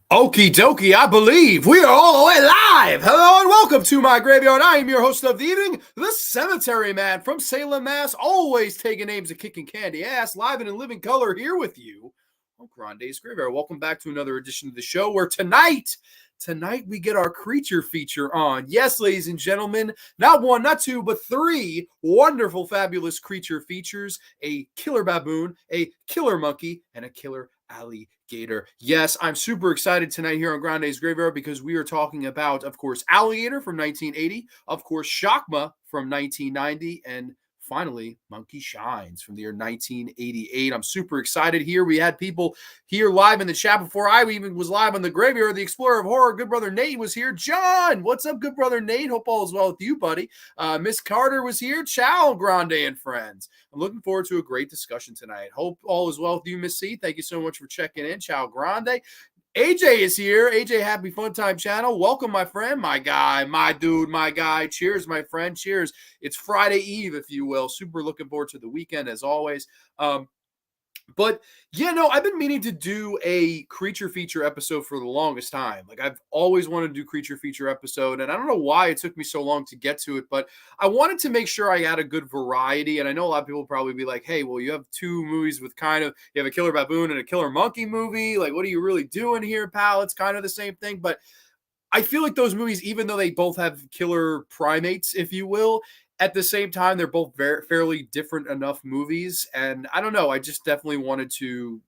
Okie dokie, I believe we are all the way live. Hello and welcome to my graveyard. I am your host of the evening, the Cemetery Man from Salem, Mass. Always taking names of kicking candy ass, live and in living color here with you on Grande's Graveyard. Welcome back to another edition of the show where tonight we get our creature feature on. Yes, ladies and gentlemen, not one, not two, but three wonderful, fabulous creature features: a killer baboon, a killer monkey, and a killer alligator. Yes, I'm super excited tonight here on Grande's Graveyard because we are talking about, of course, Alligator from 1980, of course, Shakma from 1990, and finally, Monkey Shines from the year 1988. I'm super excited here. We had people here live in the chat before I even was live on the Graveyard. The Explorer of Horror, good brother Nate, was here. John, what's up, good brother Nate? Hope all is well with you, buddy. Miss Carter was here. Ciao, Grande and friends. I'm looking forward to a great discussion tonight. Hope all is well with you, Miss C. Thank you so much for checking in. Ciao, Grande. AJ is here. AJ, Happy Fun Time Channel. Welcome, my friend, my guy, my dude, my guy. Cheers, my friend. Cheers. It's Friday Eve, if you will. Super looking forward to the weekend, as always. But yeah, no, I've been meaning to do a creature feature episode for the longest time. Like, I've always wanted to do creature feature episode, and I don't know why it took me so long to get to it, but I wanted to make sure I had a good variety. And I know a lot of people will probably be like, hey, well, you have two movies with you have a killer baboon and a killer monkey movie. Like, what are you really doing here, pal? It's kind of the same thing. But I feel like those movies, even though they both have killer primates, if you will, at the same time, they're both fairly different enough movies. And I don't know, I just definitely wanted to,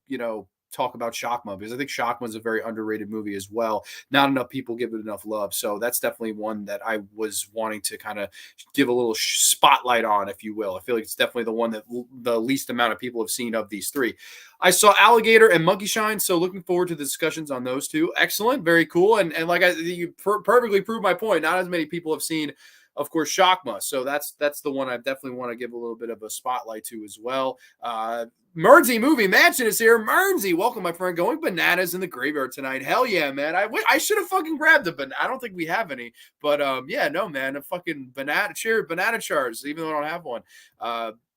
talk about Shakma because I think Shakma is a very underrated movie as well. Not enough people give it enough love. So that's definitely one that I was wanting to kind of give a little spotlight on, if you will. I feel like it's definitely the one that the least amount of people have seen of these three. I saw Alligator and Monkey Shine, so looking forward to the discussions on those two. Excellent, very cool. And like you perfectly proved my point. Not as many people have seen, of course, Shakma. So that's the one I definitely want to give a little bit of a spotlight to as well. Mernsey Movie Mansion is here. Mernsey, welcome, my friend. Going bananas in the graveyard tonight. Hell yeah, man. I should have fucking grabbed it, but I don't think we have any. But yeah, no, man. A fucking banana chars, even though I don't have one.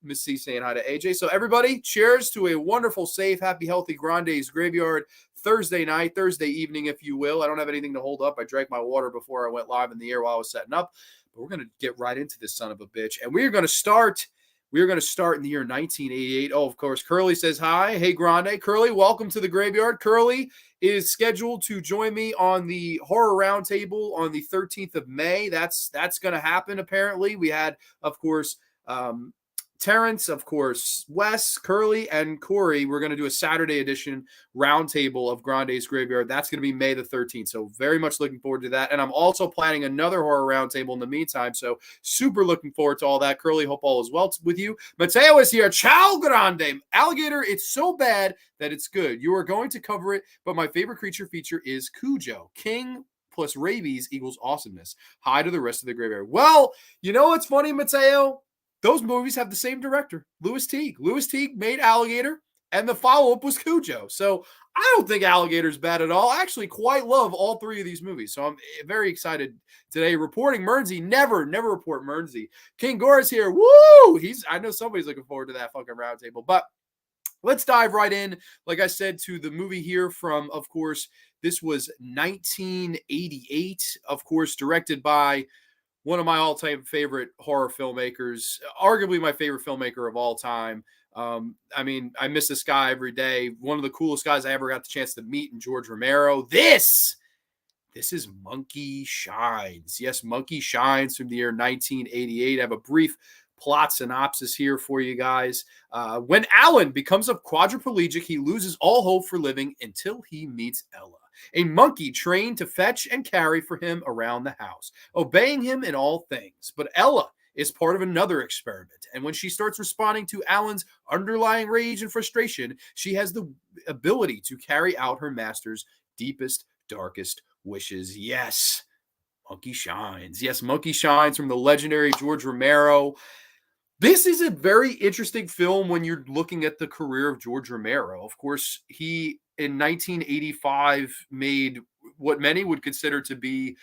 Miss C saying hi to AJ. So everybody, cheers to a wonderful, safe, happy, healthy Grande's Graveyard Thursday night, Thursday evening, if you will. I don't have anything to hold up. I drank my water before I went live in the air while I was setting up. But we're going to get right into this son of a bitch. And we are going to start in the year 1988. Oh, of course, Curly says hi. Hey, Grande. Curly, welcome to the Graveyard. Curly is scheduled to join me on the Horror Roundtable on the 13th of May. That's going to happen, apparently. We had, of course, Terrence, of course, Wes, Curly, and Corey. We're going to do a Saturday edition roundtable of Grande's Graveyard. That's going to be May the 13th. So very much looking forward to that. And I'm also planning another horror roundtable in the meantime. So super looking forward to all that. Curly, hope all is well with you. Mateo is here. Ciao, Grande. Alligator, it's so bad that it's good. You are going to cover it, but my favorite creature feature is Cujo. King plus rabies equals awesomeness. Hi to the rest of the graveyard. Well, you know what's funny, Mateo? Those movies have the same director, Louis Teague. Louis Teague made Alligator, and the follow-up was Cujo. So I don't think Alligator's bad at all. I actually quite love all three of these movies. So I'm very excited today. Reporting Mernsey. Never report Mernsey. King Gora's here. Woo! I know somebody's looking forward to that fucking roundtable. But let's dive right in, like I said, to the movie here from, of course, this was 1988, of course, directed by one of my all-time favorite horror filmmakers, arguably my favorite filmmaker of all time. I mean, I miss this guy every day. One of the coolest guys I ever got the chance to meet in George Romero. This is Monkey Shines. Yes, Monkey Shines from the year 1988. I have a brief plot synopsis here for you guys. When Alan becomes a quadriplegic, he loses all hope for living until he meets Ella, a monkey trained to fetch and carry for him around the house, obeying him in all things. But Ella is part of another experiment, and when she starts responding to Alan's underlying rage and frustration, she has the ability to carry out her master's deepest, darkest wishes. Yes, Monkey Shines. Yes, Monkey Shines from the legendary George Romero. This is a very interesting film when you're looking at the career of George Romero. Of course, he, in 1985, made what many would consider to be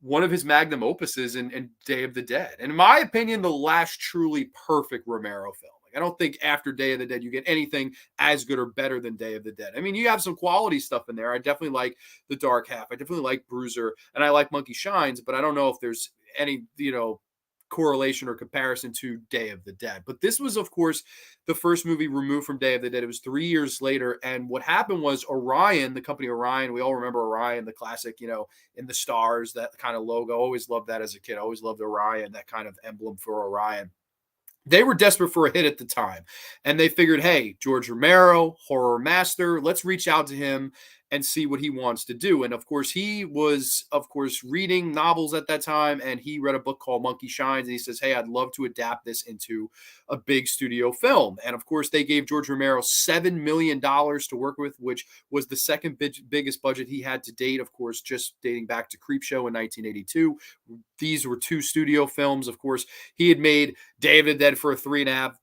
one of his magnum opuses in Day of the Dead. And in my opinion, the last truly perfect Romero film. I don't think after Day of the Dead you get anything as good or better than Day of the Dead. I mean, you have some quality stuff in there. I definitely like The Dark Half. I definitely like Bruiser, and I like Monkey Shines, but I don't know if there's any, correlation or comparison to Day of the Dead. But this was, of course, the first movie removed from Day of the Dead. It was 3 years later. And what happened was Orion, the company Orion, we all remember Orion, the classic, in the stars, that kind of logo. Always loved that as a kid. Always loved Orion, that kind of emblem for Orion. They were desperate for a hit at the time. And they figured, hey, George Romero, horror master, let's reach out to him and see what he wants to do. And of course, he was, reading novels at that time. And he read a book called Monkey Shines. And he says, hey, I'd love to adapt this into a big studio film. And of course, they gave George Romero $7 million to work with, which was the second biggest budget he had to date, of course, just dating back to Creepshow in 1982. These were 2 studio films. Of course, he had made Day of the Dead for a $3.5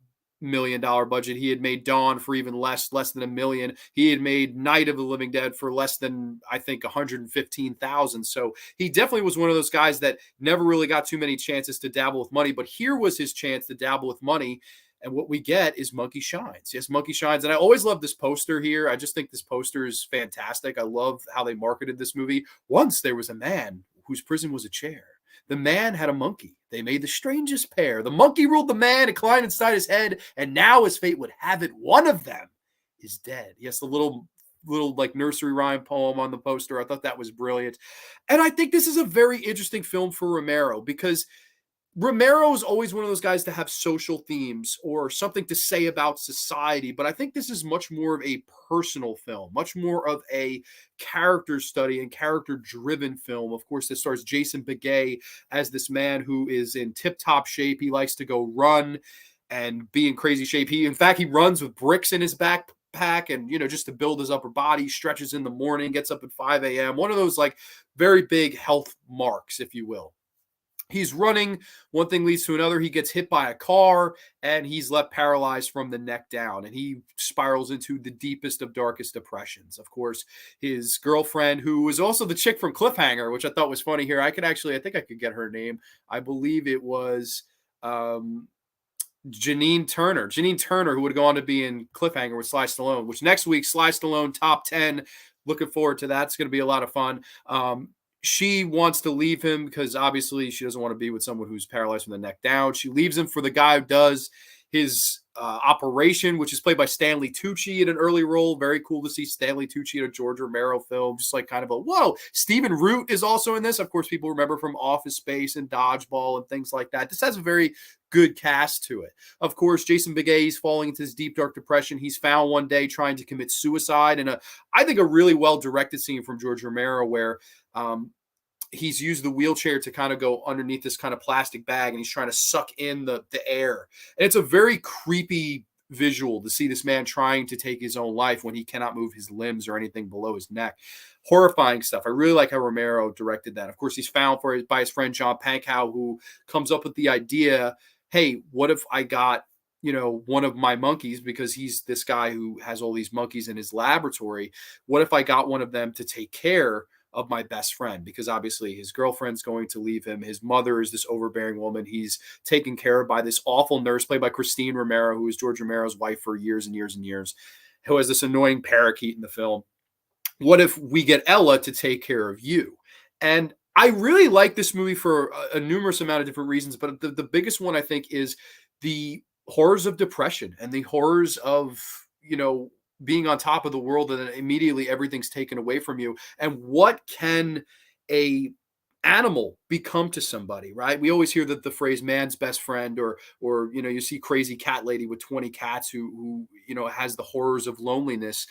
million budget. He had made Dawn for even less than $1 million. He had made Night of the Living Dead for less than, I think, 115,000. So he definitely was one of those guys that never really got too many chances to dabble with money. But here was his chance to dabble with money. And what we get is Monkey Shines. Yes, Monkey Shines. And I always love this poster here. I just think this poster is fantastic. I love how they marketed this movie. Once there was a man whose prison was a chair. The man had a monkey. They made the strangest pair. The monkey ruled the man, inclined inside his head, and now, as fate would have it, one of them is dead. Yes, the little like nursery rhyme poem on the poster. I thought that was brilliant. And I think this is a very interesting film for Romero, because Romero is always one of those guys to have social themes or something to say about society, but I think this is much more of a personal film, much more of a character study and character-driven film. Of course, this stars Jason Begay as this man who is in tip-top shape. He likes to go run and be in crazy shape. In fact, he runs with bricks in his backpack and, just to build his upper body, stretches in the morning, gets up at 5 a.m. One of those like very big health marks, if you will. He's running. One thing leads to another. He gets hit by a car and he's left paralyzed from the neck down. And he spirals into the deepest of darkest depressions. Of course, his girlfriend, who was also the chick from Cliffhanger, which I thought was funny here. I think I could get her name. I believe it was Janine Turner, who would go on to be in Cliffhanger with Sly Stallone, which next week, Sly Stallone top 10. Looking forward to that. It's going to be a lot of fun. She wants to leave him because obviously she doesn't want to be with someone who's paralyzed from the neck down. She leaves him for the guy who does his operation, which is played by Stanley Tucci in an early role. Very cool to see Stanley Tucci in a George Romero film. Just like kind of a, whoa. Stephen Root is also in this. Of course, people remember from Office Space and Dodgeball and things like that. This has a very good cast to it. Of course, Jason Begay is falling into this deep, dark depression. He's found one day trying to commit suicide. And I think a really well-directed scene from George Romero where he's used the wheelchair to kind of go underneath this kind of plastic bag and he's trying to suck in the air. And it's a very creepy visual to see this man trying to take his own life when he cannot move his limbs or anything below his neck. Horrifying stuff. I really like how Romero directed that. Of course, he's found by his friend John Pankow, who comes up with the idea, hey, what if I got one of my monkeys, because he's this guy who has all these monkeys in his laboratory. What if I got one of them to take care of my best friend? Because obviously his girlfriend's going to leave him. His mother is this overbearing woman. He's taken care of by this awful nurse played by Christine Romero, who was George Romero's wife for years and years and years, who has this annoying parakeet in the film. What if we get Ella to take care of you? And I really like this movie for a numerous amount of different reasons, but the biggest one I think is the horrors of depression and the horrors of, being on top of the world and then immediately everything's taken away from you. And what can a animal become to somebody, right? We always hear that the phrase man's best friend, or you see crazy cat lady with 20 cats who has the horrors of loneliness.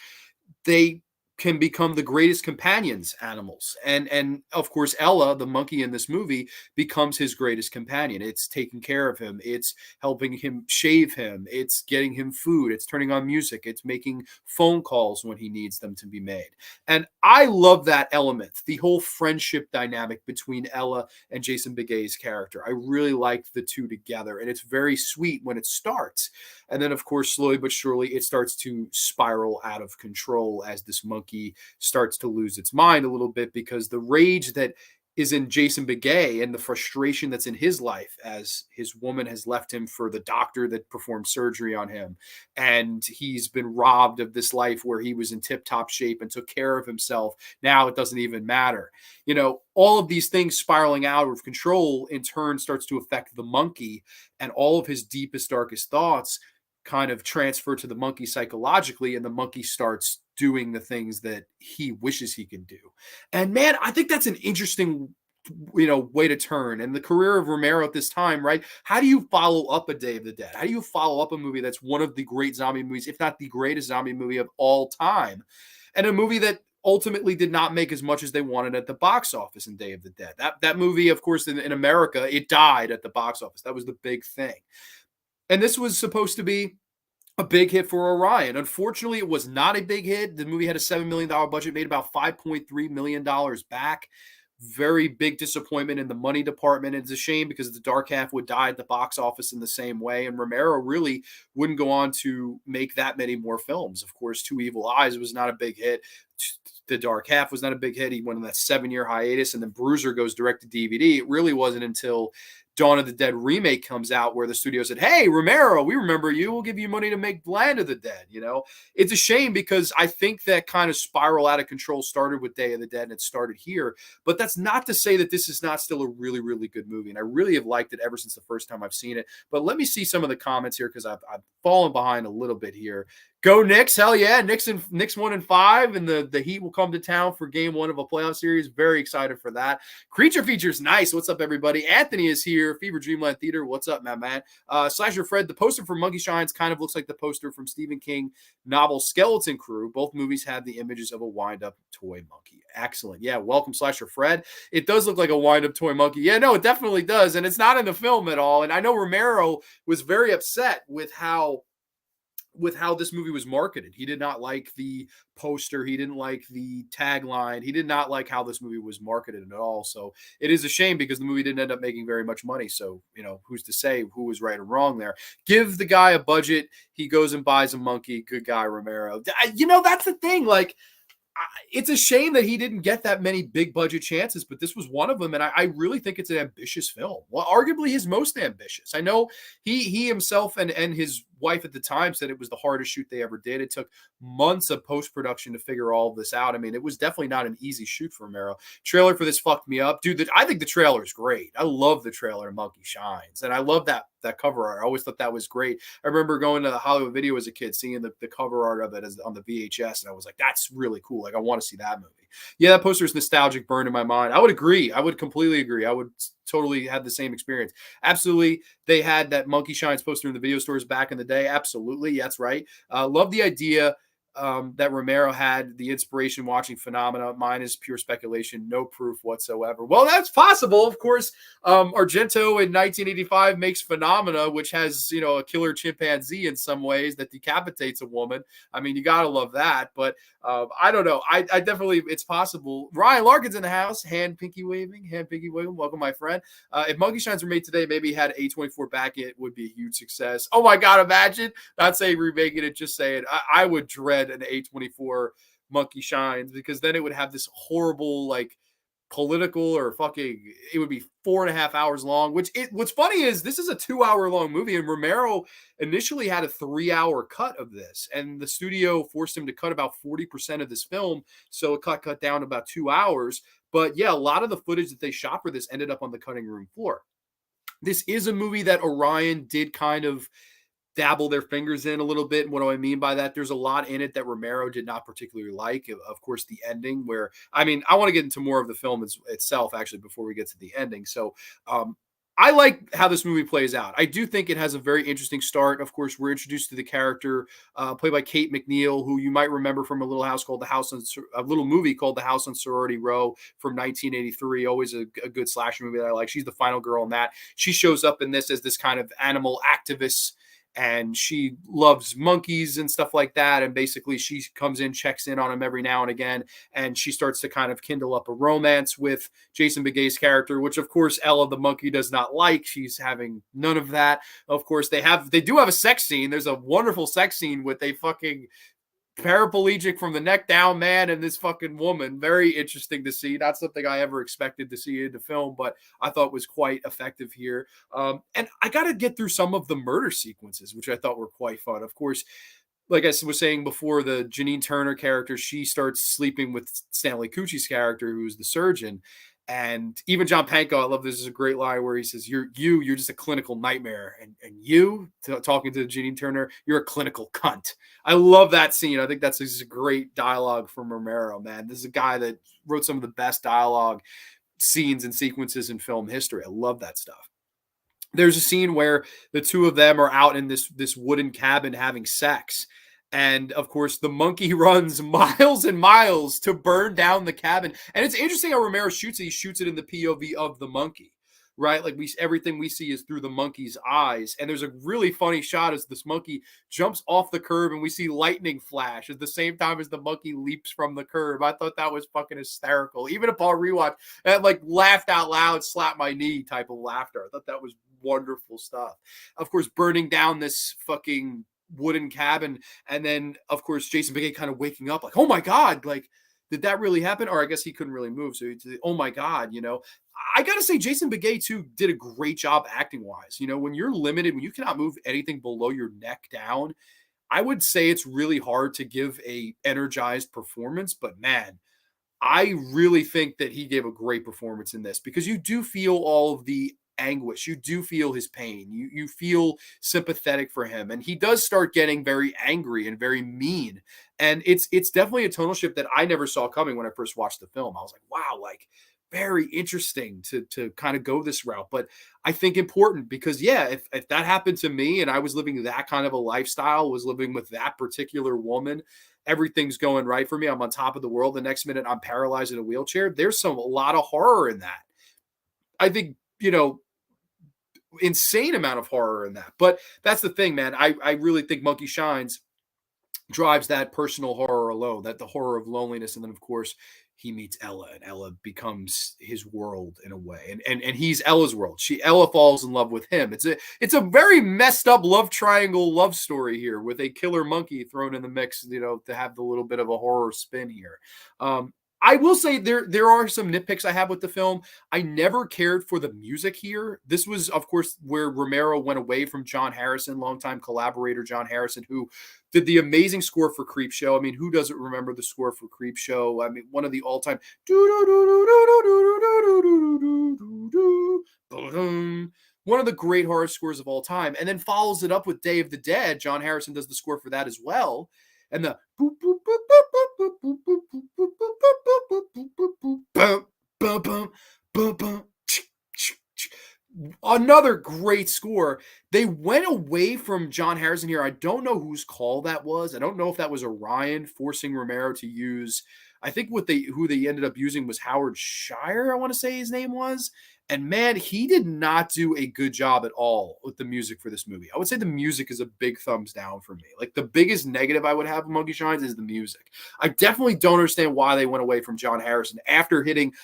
They can become the greatest companions, animals. And of course, Ella, the monkey in this movie, becomes his greatest companion. It's taking care of him. It's helping him shave him. It's getting him food. It's turning on music. It's making phone calls when he needs them to be made. And I love that element, the whole friendship dynamic between Ella and Jason Begay's character. I really like the two together, and it's very sweet when it starts. And then, of course, slowly but surely, it starts to spiral out of control as this monkey starts to lose its mind a little bit, because the rage that is in Jason Begay and the frustration that's in his life as his woman has left him for the doctor that performed surgery on him. And he's been robbed of this life where he was in tip top shape and took care of himself. Now it doesn't even matter. You know, all of these things spiraling out of control in turn starts to affect the monkey, and all of his deepest, darkest thoughts kind of transfer to the monkey psychologically, and the monkey starts doing the things that he wishes he could do. And man, I think that's an interesting, way to turn. And the career of Romero at this time, right? How do you follow up a Day of the Dead? How do you follow up a movie that's one of the great zombie movies, if not the greatest zombie movie of all time, and a movie that ultimately did not make as much as they wanted at the box office in Day of the Dead? That movie, of course, in America, it died at the box office. That was the big thing. And this was supposed to be a big hit for Orion. Unfortunately, it was not a big hit. The movie had a $7 million budget, made about $5.3 million back. Very big disappointment in the money department. It's a shame because The Dark Half would die at the box office in the same way. And Romero really wouldn't go on to make that many more films. Of course, Two Evil Eyes was not a big hit. The Dark Half was not a big hit. He went on that 7-year hiatus, and then Bruiser goes direct to DVD. It really wasn't until Dawn of the Dead remake comes out where the studio said, "Hey, Romero, we remember you. We'll give you money to make Land of the Dead." It's a shame because I think that kind of spiral out of control started with Day of the Dead and it started here. But that's not to say that this is not still a really, really good movie. And I really have liked it ever since the first time I've seen it. But let me see some of the comments here because I've fallen behind a little bit here. Go Knicks. Hell yeah. Knicks 1-5, and the Heat will come to town for game 1 of a playoff series. Very excited for that. Creature features nice. What's up, everybody? Anthony is here. Fever Dreamland Theater. What's up, man? Slasher Fred, the poster for Monkey Shines kind of looks like the poster from Stephen King novel Skeleton Crew. Both movies have the images of a wind-up toy monkey. Excellent. Yeah, welcome, Slasher Fred. It does look like a wind-up toy monkey. Yeah, no, it definitely does, and it's not in the film at all. And I know Romero was very upset with how this movie was marketed. He did not like the poster. He didn't like the tagline. He did not like how this movie was marketed at all. So it is a shame because the movie didn't end up making very much money. So, who's to say who was right or wrong there? Give the guy a budget. He goes and buys a monkey. Good guy, Romero. That's the thing. Like, it's a shame that he didn't get that many big budget chances, but this was one of them. And I really think it's an ambitious film. Well, arguably his most ambitious. I know he himself and his wife at the time said it was the hardest shoot they ever did. It took months of post-production to figure all of this out. I mean, it was definitely not an easy shoot for Romero. Trailer for this fucked me up. Dude, I think the trailer is great. I love the trailer of Monkey Shines. And I love that cover art. I always thought that was great. I remember going to the Hollywood Video as a kid, seeing the cover art of it on the VHS, and I was like, that's really cool. Like, I want to see that movie. Yeah, that poster is nostalgic, burned in my mind. I would agree. I would completely agree. I would totally have the same experience. Absolutely. They had that Monkey Shines poster in the video stores back in the day. Absolutely. That's right. Love the idea that Romero had the inspiration watching Phenomena. Mine is pure speculation, no proof whatsoever. Well, that's possible. Of course, Argento in 1985 makes Phenomena, which has, a killer chimpanzee in some ways that decapitates a woman. I mean, you got to love that. But I don't know. I definitely, it's possible. Ryan Larkin's in the house, hand pinky waving. Welcome, my friend. If Monkey Shines were made today, maybe had A24 back, it would be a huge success. Oh my God, imagine. Not saying remaking it, just saying I would dread an A24 Monkey Shines, because then it would have this horrible, like, political or fucking, it would be 4.5 hours long, what's funny is this is a 2-hour long movie, and Romero initially had a 3-hour cut of this, and the studio forced him to cut about 40% of this film, so it cut down to about 2 hours. But yeah, a lot of the footage that they shot for this ended up on the cutting room floor. This is a movie that Orion did kind of dabble their fingers in a little bit. And what do I mean by that? There's a lot in it that Romero did not particularly like. Of course, the ending, where, I mean, I want to get into more of the film itself, actually, before we get to the ending. So, I like how this movie plays out. I do think it has a very interesting start. Of course, we're introduced to the character played by Kate McNeil, who you might remember from a little movie called The House on Sorority Row from 1983. Always a good slasher movie that I like. She's the final girl in that. She shows up in this as this kind of animal activist, and she loves monkeys and stuff like that. And basically she comes in, checks in on him every now and again. And she starts to kind of kindle up a romance with Jason Begay's character, which of course Ella the monkey does not like. She's having none of that. Of course they do have a sex scene. There's a wonderful sex scene with paraplegic from the neck down, man, and this fucking woman. Very interesting to see. Not something I ever expected to see in the film, but I thought was quite effective here. And I got to get through some of the murder sequences, which I thought were quite fun. Of course, like I was saying before, the Janine Turner character, she starts sleeping with Stanley Tucci's character, who's the surgeon. And even John Pankow, I love this is a great line where he says, you're just a clinical nightmare. And you, talking to Janine Turner, you're a clinical cunt. I love that scene. I think that's a great dialogue from Romero, man. This is a guy that wrote some of the best dialogue scenes and sequences in film history. I love that stuff. There's a scene where the two of them are out in this wooden cabin having sex. And of course, the monkey runs miles and miles to burn down the cabin. And it's interesting how Romero shoots it. He shoots it in the POV of the monkey, right? Like everything we see is through the monkey's eyes. And there's a really funny shot as this monkey jumps off the curb and we see lightning flash at the same time as the monkey leaps from the curb. I thought that was fucking hysterical. Even upon rewatch, I like laughed out loud, slapped my knee type of laughter. I thought that was wonderful stuff. Of course, burning down this fucking wooden cabin, and then of course Jason Bigay kind of waking up like, oh my god, like did that really happen? Or I guess he couldn't really move, so he, oh my god, I gotta say Jason Bigay too did a great job acting wise. When you're limited, when you cannot move anything below your neck down, I would say it's really hard to give a energized performance. But man, I really think that he gave a great performance in this, because you do feel all of the anguish. You do feel his pain. You feel sympathetic for him. And he does start getting very angry and very mean. And it's definitely a tonal shift that I never saw coming when I first watched the film. I was like, wow, like very interesting to kind of go this route. But I think important, because yeah, if that happened to me and I was living that kind of a lifestyle, was living with that particular woman, everything's going right for me, I'm on top of the world, the next minute I'm paralyzed in a wheelchair, there's a lot of horror in that. I think, insane amount of horror in that. But that's the thing, man. I really think Monkey Shines drives that personal horror alone, that the horror of loneliness. And then of course he meets Ella, and Ella becomes his world in a way. And he's Ella's world. Ella falls in love with him. It's a very messed up love triangle love story here, with a killer monkey thrown in the mix, to have the little bit of a horror spin here. I will say there are some nitpicks I have with the film. I never cared for the music here. This was, of course, where Romero went away from John Harrison, longtime collaborator John Harrison, who did the amazing score for Creepshow. I mean, who doesn't remember the score for Creepshow? I mean, one of the all-time one of the great horror scores of all time, and then follows it up with Day of the Dead. John Harrison does the score for that as well. And the another great score. They went away from John Harrison here. I don't know whose call that was. I don't know if that was Orion forcing Romero to use. I think who they ended up using was Howard Shire, I want to say his name was. And man, he did not do a good job at all with the music for this movie. I would say the music is a big thumbs down for me. Like, the biggest negative I would have with Monkey Shines is the music. I definitely don't understand why they went away from John Harrison after hitting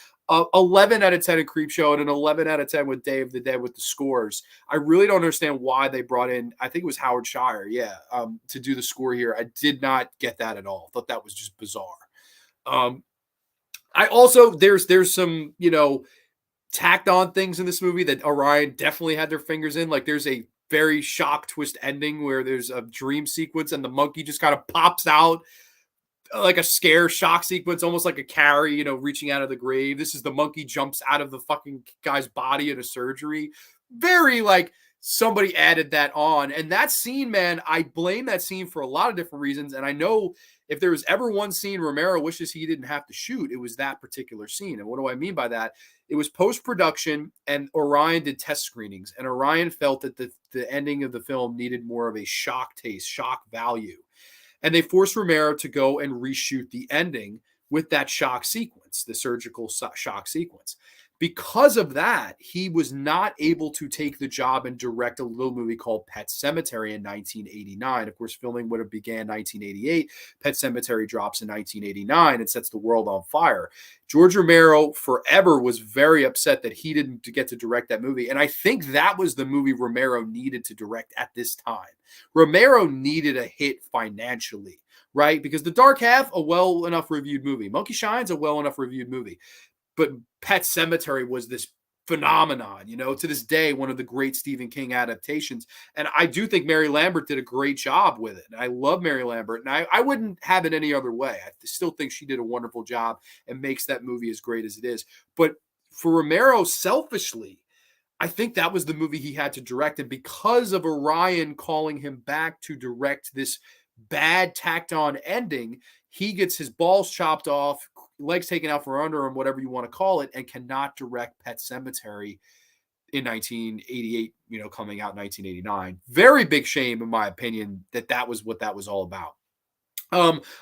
11 out of 10 in Creepshow and an 11 out of 10 with Day of the Dead with the scores. I really don't understand why they brought in, I think it was Howard Shire, to do the score here. I did not get that at all. Thought that was just bizarre. I also, there's some, tacked on things in this movie that Orion definitely had their fingers in. Like, there's a very shock twist ending where there's a dream sequence and the monkey just kind of pops out like a scare shock sequence, almost like a Carrie, reaching out of the grave. This is the monkey jumps out of the fucking guy's body in a surgery. Very like somebody added that on. And that scene, man, I blame that scene for a lot of different reasons. And I know if there was ever one scene Romero wishes he didn't have to shoot, it was that particular scene. And what do I mean by that? It was post-production, and Orion did test screenings, and Orion felt that the ending of the film needed more of a shock taste, shock value. And they forced Romero to go and reshoot the ending with that shock sequence, the surgical shock sequence. Because of that, he was not able to take the job and direct a little movie called Pet Sematary in 1989. Of course, filming would have began 1988. Pet Sematary drops in 1989 and sets the world on fire. George Romero forever was very upset that he didn't get to direct that movie. And I think that was the movie Romero needed to direct at this time. Romero needed a hit financially. right? Because The Dark Half, a well enough reviewed movie. Monkey Shine's a well enough reviewed movie. But Pet Sematary was this phenomenon, to this day, one of the great Stephen King adaptations. And I do think Mary Lambert did a great job with it. And I love Mary Lambert, and I wouldn't have it any other way. I still think she did a wonderful job and makes that movie as great as it is. But for Romero, selfishly, I think that was the movie he had to direct. And because of Orion calling him back to direct this bad tacked on ending, he gets his balls chopped off, legs taken out from under him, whatever you want to call it, and cannot direct Pet Sematary in 1988, coming out in 1989. Very big shame, in my opinion, that was what that was all about.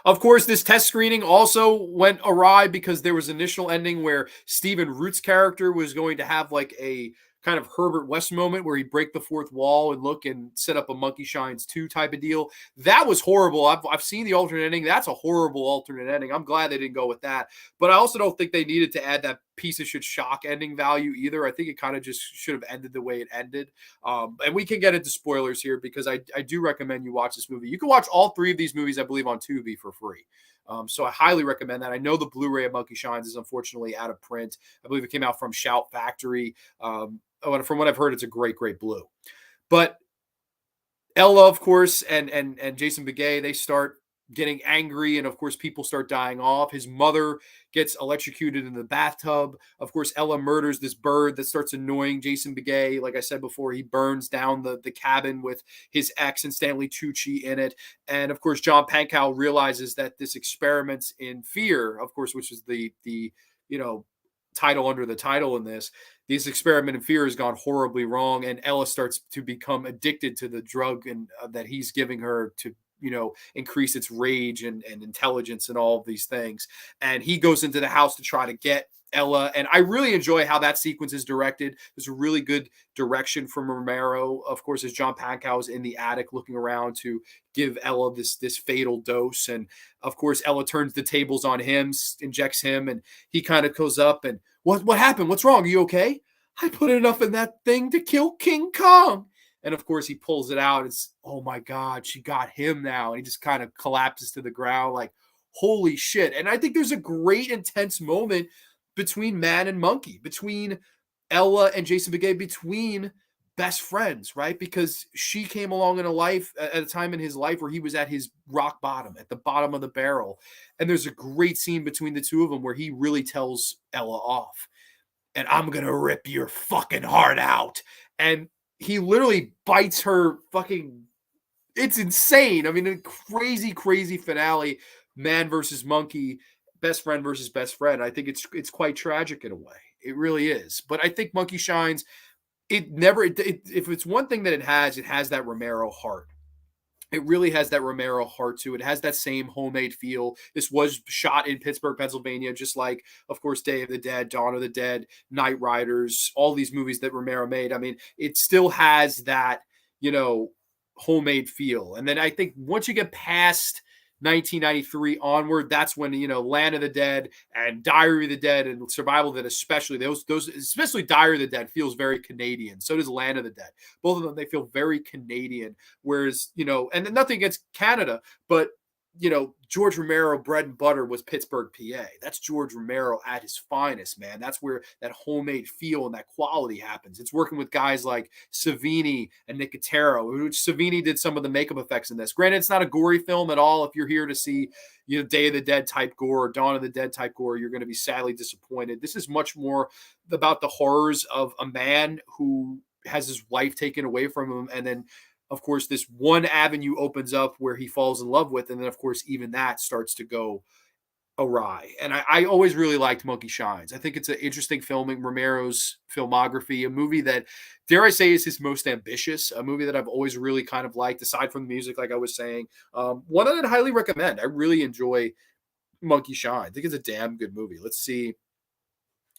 Of course, this test screening also went awry because there was initial ending where Stephen Root's character was going to have like a kind of Herbert West moment where he break the fourth wall and look and set up a Monkey Shines 2 type of deal. That was horrible. I've seen the alternate ending. That's a horrible alternate ending. I'm glad they didn't go with that. But I also don't think they needed to add that piece of shit shock ending value either. I think it kind of just should have ended the way it ended. And we can get into spoilers here because I do recommend you watch this movie. You can watch all 3 of these movies, I believe, on Tubi for free. So I highly recommend that. I know the Blu-ray of Monkey Shines is unfortunately out of print. I believe it came out from Shout Factory. From what I've heard, it's a great, great blue. But Ella, of course, and Jason Begay, they start getting angry, and of course, people start dying off. His mother gets electrocuted in the bathtub. Of course, Ella murders this bird that starts annoying Jason Begay. Like I said before, he burns down the cabin with his ex and Stanley Tucci in it. And of course, John Pankow realizes that this experiments in fear, of course, which is the title under the title in this experiment in fear has gone horribly wrong, and Ella starts to become addicted to the drug and that he's giving her to increase its rage and intelligence and all of these things. And he goes into the house to try to get Ella, and I really enjoy how that sequence is directed. There's a really good direction from Romero, of course, as John Pankow is in the attic looking around to give Ella this fatal dose. And of course, Ella turns the tables on him, injects him, and he kind of goes up and what happened? What's wrong? Are you okay? I put enough in that thing to kill King Kong. And of course, he pulls it out. It's, oh my God, she got him now. And he just kind of collapses to the ground like, holy shit. And I think there's a great intense moment between man and monkey, between Ella and Jason Begay, between best friends, right? Because she came along in at a time in his life where he was at his rock bottom, at the bottom of the barrel. And there's a great scene between the two of them where he really tells Ella off. And I'm going to rip your fucking heart out. And he literally bites her fucking, it's insane. I mean, a crazy, crazy finale, man versus monkey, best friend versus best friend. I think it's quite tragic in a way. It really is. But I think Monkey Shines, if it's one thing that it has that Romero heart. It really has that Romero heart to it. It has that same homemade feel. This was shot in Pittsburgh, Pennsylvania, just like, of course, Day of the Dead, Dawn of the Dead, Night Riders, all these movies that Romero made. I mean, it still has that, homemade feel. And then I think once you get past 1993 onward, that's when Land of the Dead and Diary of the Dead and Survival of the Dead, especially those especially Diary of the Dead feels very Canadian. So does Land of the Dead. Both of them, they feel very Canadian. Whereas and nothing against Canada, but George Romero bread and butter was Pittsburgh, PA. That's George Romero at his finest, man. That's where that homemade feel and that quality happens. It's working with guys like Savini and Nicotero, which Savini did some of the makeup effects in this. Granted, it's not a gory film at all. If you're here to see, Day of the Dead type gore or Dawn of the Dead type gore, you're going to be sadly disappointed. This is much more about the horrors of a man who has his wife taken away from him, and then of course, this one avenue opens up where he falls in love with. And then, of course, even that starts to go awry. And I always really liked Monkey Shines. I think it's an interesting filming, Romero's filmography, a movie that, dare I say, is his most ambitious, a movie that I've always really kind of liked, aside from the music, like I was saying. One that I'd highly recommend. I really enjoy Monkey Shines. I think it's a damn good movie. Let's see.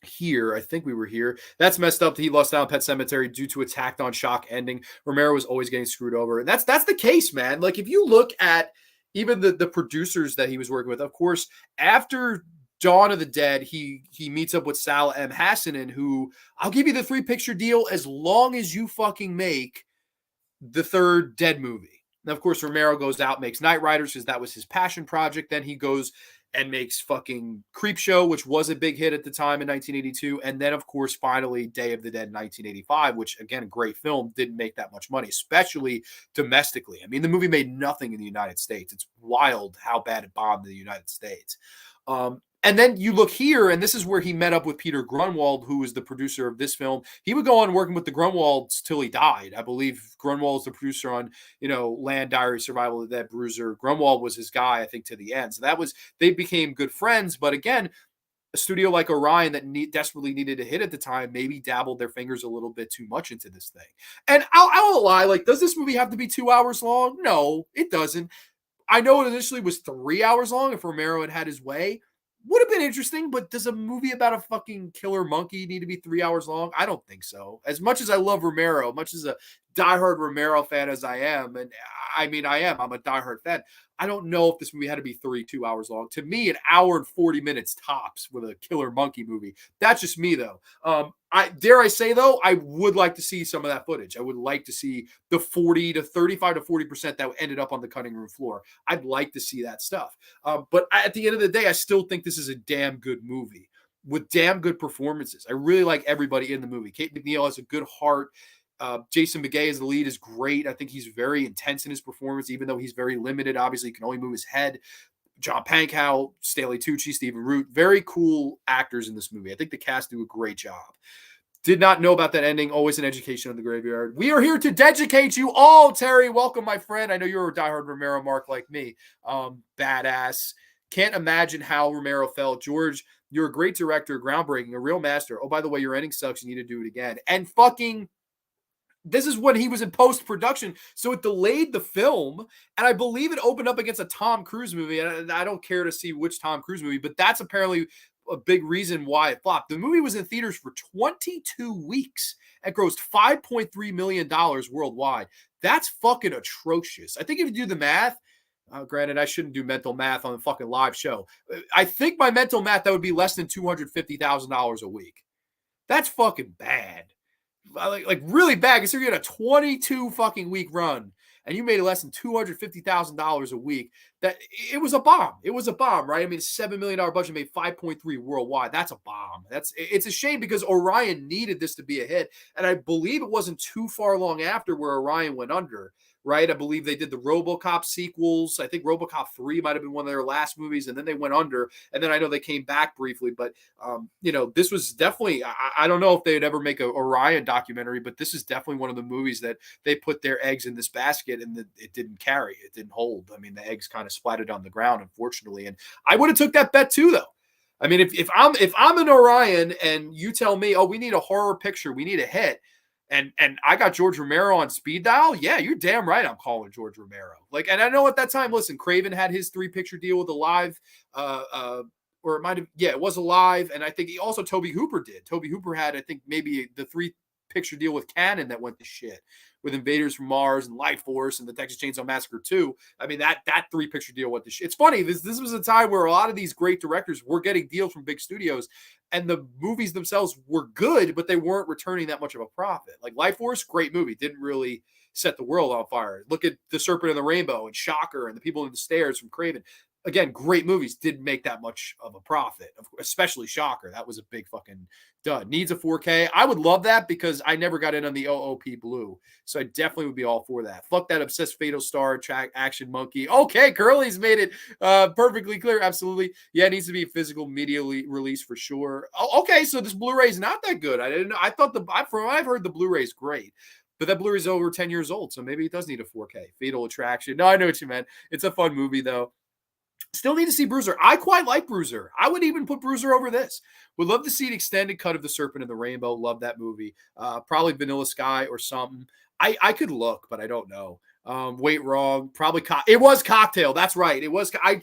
Here, I think we were here. That's messed up that he lost out on Pet Sematary due to a tacked on shock ending. Romero was always getting screwed over. And that's the case, man. Like, if you look at even the producers that he was working with, of course, after Dawn of the Dead, he meets up with Sal M. Hassanin, who, I'll give you the 3-picture deal as long as you fucking make the third Dead movie. And of course, Romero goes out, makes Knight Riders because that was his passion project. Then he goes and makes fucking Creepshow, which was a big hit at the time in 1982. And then, of course, finally, Day of the Dead in 1985, which, again, a great film, didn't make that much money, especially domestically. I mean, the movie made nothing in the United States. It's wild how bad it bombed in the United States. And then you look here, and this is where he met up with Peter Grunwald, who was the producer of this film. He would go on working with the Grunwalds till he died. I believe Grunwald is the producer on, Land, Diary, Survival of the Dead, Bruiser. Grunwald was his guy, I think, to the end. So they became good friends. But again, a studio like Orion that desperately needed a hit at the time maybe dabbled their fingers a little bit too much into this thing. And I won't lie, like, does this movie have to be 2 hours long? No, it doesn't. I know it initially was 3 hours long if Romero had his way. Would have been interesting, but does a movie about a fucking killer monkey need to be 3 hours long? I don't think so. As much as I love Romero, much as a diehard Romero fan as I am, and I mean, I'm a diehard fan. I don't know if this movie had to be 2 hours long. To me, an hour and 40 minutes tops with a killer monkey movie. That's just me, though. Dare I say, though, I would like to see some of that footage. I would like to see the 40 to 35 to 40% that ended up on the cutting room floor. I'd like to see that stuff. But at the end of the day, I still think this is a damn good movie with damn good performances. I really like everybody in the movie. Kate McNeil has a good heart. Jason Begay as the lead is great. I think he's very intense in his performance, even though he's very limited. Obviously, he can only move his head. John Pankow, Stanley Tucci, Stephen Root, very cool actors in this movie. I think the cast do a great job. Did not know about that ending. Always an education on the graveyard. We are here to dedicate you all, Terry. Welcome, my friend. I know you're a diehard Romero mark like me. Badass. Can't imagine how Romero felt. George, you're a great director, groundbreaking, a real master. Oh, by the way, your ending sucks. You need to do it again. And fucking... this is when he was in post-production, so it delayed the film, and I believe it opened up against a Tom Cruise movie, and I don't care to see which Tom Cruise movie, but that's apparently a big reason why it flopped. The movie was in theaters for 22 weeks and grossed $5.3 million worldwide. That's fucking atrocious. I think if you do the math, granted, I shouldn't do mental math on a fucking live show. I think my mental math, that would be less than $250,000 a week. That's fucking bad. Like really bad, considering you had a 22 fucking week run and you made less than $250,000 a week. That it was a bomb. It was a bomb, right? I mean, $7 million budget made 5.3 worldwide. That's a bomb. It's a shame because Orion needed this to be a hit, and I believe it wasn't too far long after where Orion went under. Right, I believe they did the RoboCop sequels. I think RoboCop 3 might have been one of their last movies, and then they went under. And then I know they came back briefly, but this was definitely. I don't know if they'd ever make a Orion documentary, but this is definitely one of the movies that they put their eggs in this basket, and it didn't carry, it didn't hold. I mean, the eggs kind of splattered on the ground, unfortunately. And I would have took that bet too, though. I mean, if I'm an Orion and you tell me, oh, we need a horror picture, we need a hit. And I got George Romero on speed dial. Yeah, you're damn right. I'm calling George Romero. Like, and I know at that time, listen, Craven had his 3-picture deal with Alive, or it might have, yeah, it was Alive. And I think Toby Hooper did. Toby Hooper had, I think, maybe the 3-picture deal with Cannon that went to shit with Invaders from Mars and Life Force and the Texas Chainsaw Massacre 2. I mean, that 3-picture deal went to shit. It's funny. This was a time where a lot of these great directors were getting deals from big studios, and the movies themselves were good, but they weren't returning that much of a profit. Like Life Force, great movie, didn't really set the world on fire. Look at The Serpent and the Rainbow and Shocker and The People in the Stairs from Craven. Again, great movies, didn't make that much of a profit, especially Shocker. That was a big fucking dud. Needs a 4K. I would love that because I never got in on the OOP Blue. So I definitely would be all for that. Fuck that obsessed fatal star track action monkey. Okay, Curly's made it perfectly clear. Absolutely. Yeah, it needs to be physical media release for sure. Oh, okay, so this Blu-ray is not that good. I didn't know. I thought from what I've heard, the Blu-ray is great. But that Blu-ray is over 10 years old, so maybe it does need a 4K. Fatal Attraction. No, I know what you meant. It's a fun movie, though. Still need to see Bruiser. I quite like Bruiser. I would even put Bruiser over this. Would love to see an extended cut of The Serpent and the Rainbow. Love that movie. Probably Vanilla Sky or something. I could look, but I don't know. Wait, wrong. Probably it was Cocktail. That's right. It was. I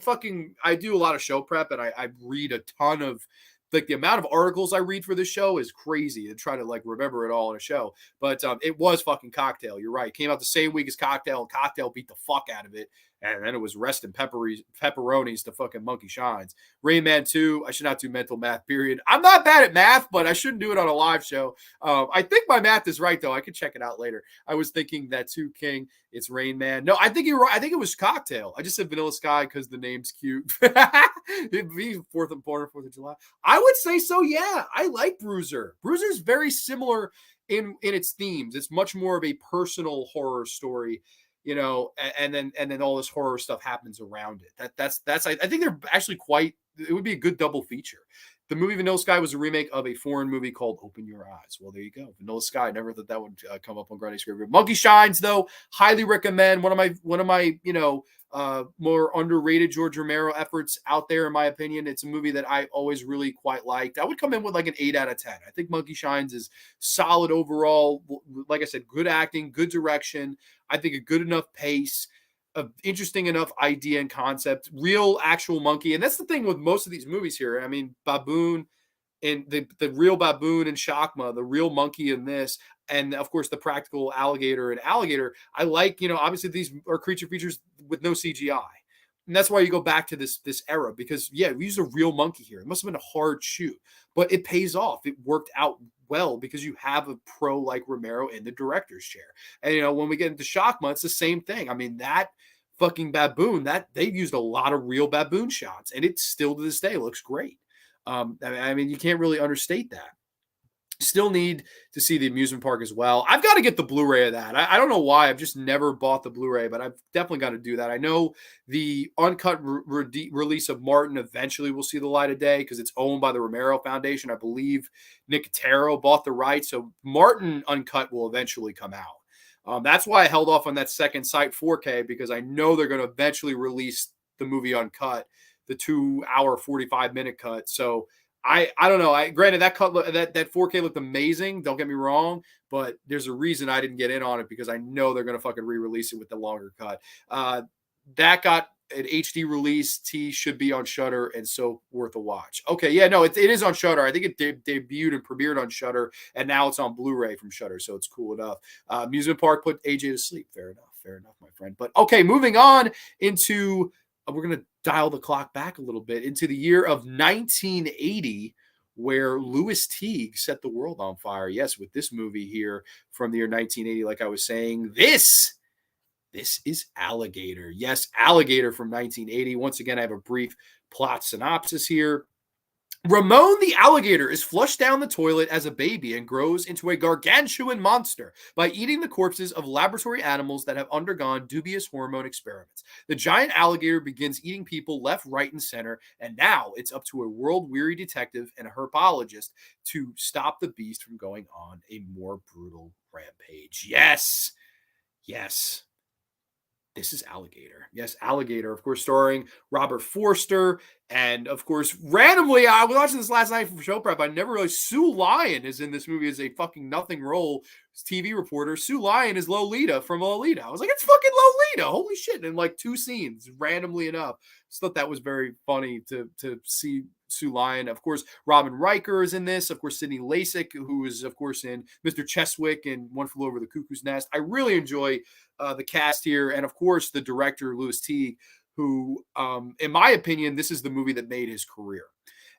do a lot of show prep, and I read a ton of, like, the amount of articles I read for this show is crazy to try to like remember it all in a show. But it was fucking Cocktail. You're right. Came out the same week as Cocktail, and Cocktail beat the fuck out of it. And then it was rest and pepperonis to fucking Monkey Shines. Rain Man 2, I should not do mental math, period. I'm not bad at math, but I shouldn't do it on a live show. I think my math is right, though. I could check it out later. I was thinking that 2 King, it's Rain Man. No, I think you're right. I think it was Cocktail. I just said Vanilla Sky because the name's cute. It'd be 4th of July. I would say so, yeah. I like Bruiser. Bruiser's very similar in its themes. It's much more of a personal horror story, and then all this horror stuff happens around it. That's I think they're actually it would be a good double feature. The movie Vanilla Sky was a remake of a foreign movie called Open Your Eyes. Well, there you go. Vanilla Sky. Never thought that would come up on Grande's Graveyard. Monkey Shines, though, highly recommend. One of my more underrated George Romero efforts out there, in my opinion. It's a movie that I always really quite liked. I would come in with like an 8 out of 10. I think Monkey Shines is solid overall. Like I said, good acting, good direction. I think a good enough pace, an interesting enough idea and concept, real actual monkey. And that's the thing with most of these movies here. I mean, Baboon and the real baboon and Shakma, the real monkey in this, and of course the practical alligator and Alligator. I like, obviously these are creature features with no CGI. And that's why you go back to this era, because we used a real monkey here. It must have been a hard shoot, but it pays off. It worked out well because you have a pro like Romero in the director's chair. And when we get into Shakma, it's the same thing. I mean, that fucking baboon, that they've used a lot of real baboon shots, and it still to this day looks great. I mean, you can't really understate that. Still need to see the amusement park as well. I've got to get the Blu-ray of that. I don't know why. I've just never bought the Blu-ray, but I've definitely got to do that. I know the uncut release of Martin eventually will see the light of day because it's owned by the Romero Foundation. I believe Nicotero bought the rights, so Martin uncut will eventually come out. That's why I held off on that second sight 4K, because I know they're going to eventually release the movie uncut, the 2-hour 45-minute cut. So I don't know. Granted, that 4K looked amazing. Don't get me wrong, but there's a reason I didn't get in on it, because I know they're going to fucking re-release it with the longer cut. That got an HD release. T should be on Shudder, and so worth a watch. Okay, yeah, no, it is on Shudder. I think it debuted and premiered on Shudder, and now it's on Blu-ray from Shudder, so it's cool enough. Amusement Park put AJ to sleep. Fair enough, my friend. But okay, moving on into we're going to dial the clock back a little bit into the year of 1980, where Louis Teague set the world on fire. Yes, with this movie here from the year 1980, like I was saying, this is Alligator. Yes, Alligator from 1980. Once again, I have a brief plot synopsis here. Ramon the alligator is flushed down the toilet as a baby and grows into a gargantuan monster by eating the corpses of laboratory animals that have undergone dubious hormone experiments. The giant alligator begins eating people left, right, and center, and now it's up to a world-weary detective and a herbologist to stop the beast from going on a more brutal rampage. Yes. This is Alligator. Yes, Alligator, of course, starring Robert Forster. And, of course, randomly, I was watching this last night for show prep. I never realized Sue Lyon is in this movie as a fucking nothing role TV reporter. Sue Lyon is Lolita from Lolita. I was like, it's fucking Lolita. Holy shit. In like 2 scenes, randomly enough. Just thought that was very funny to see Sue Lyon. Of course, Robin Riker is in this. Of course, Sidney Lasik, who is, of course, in Mr. Cheswick and One Flew Over the Cuckoo's Nest. I really enjoy the cast here. And, of course, the director, Louis Teague, who, in my opinion, this is the movie that made his career.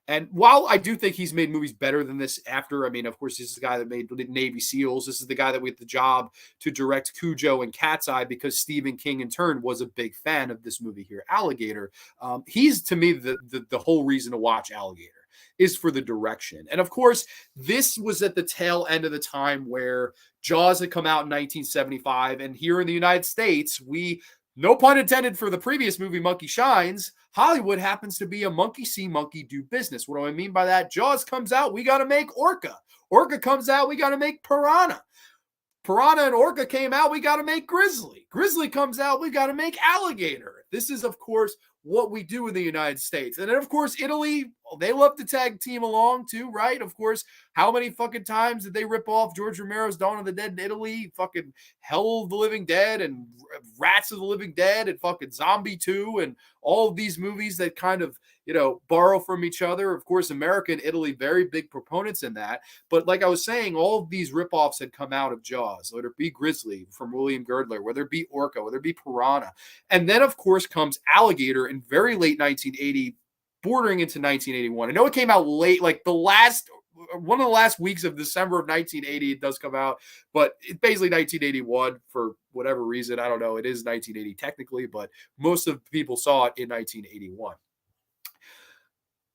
And while I do think he's made movies better than this after, I mean, of course, this is the guy that made Navy SEALs. This is the guy that we had the job to direct Cujo and Cat's Eye, because Stephen King, in turn, was a big fan of this movie here, Alligator. He's, to me, the whole reason to watch Alligator is for the direction. And, of course, this was at the tail end of the time where Jaws had come out in 1975. And here in the United States, no pun intended for the previous movie, Monkey Shines, Hollywood happens to be a monkey see, monkey do business. What do I mean by that? Jaws comes out, we got to make Orca. Orca comes out, we got to make Piranha. Piranha and Orca came out, we got to make Grizzly. Grizzly comes out, we got to make Alligator. This is, of course, what we do in the United States. And then, of course, Italy, they love to tag team along too, right? Of course, how many fucking times did they rip off George Romero's Dawn of the Dead in Italy? Fucking Hell of the Living Dead and Rats of the Living Dead and fucking Zombie 2 and all of these movies that kind of borrow from each other. Of course, America and Italy, very big proponents in that. But like I was saying, all of these ripoffs had come out of Jaws, whether it be Grizzly from William Girdler, whether it be Orca, whether it be Piranha. And then, of course, comes Alligator in very late 1980, bordering into 1981. I know it came out late, like one of the last weeks of December of 1980, it does come out, but it's basically 1981 for whatever reason. I don't know. It is 1980 technically, but most of the people saw it in 1981.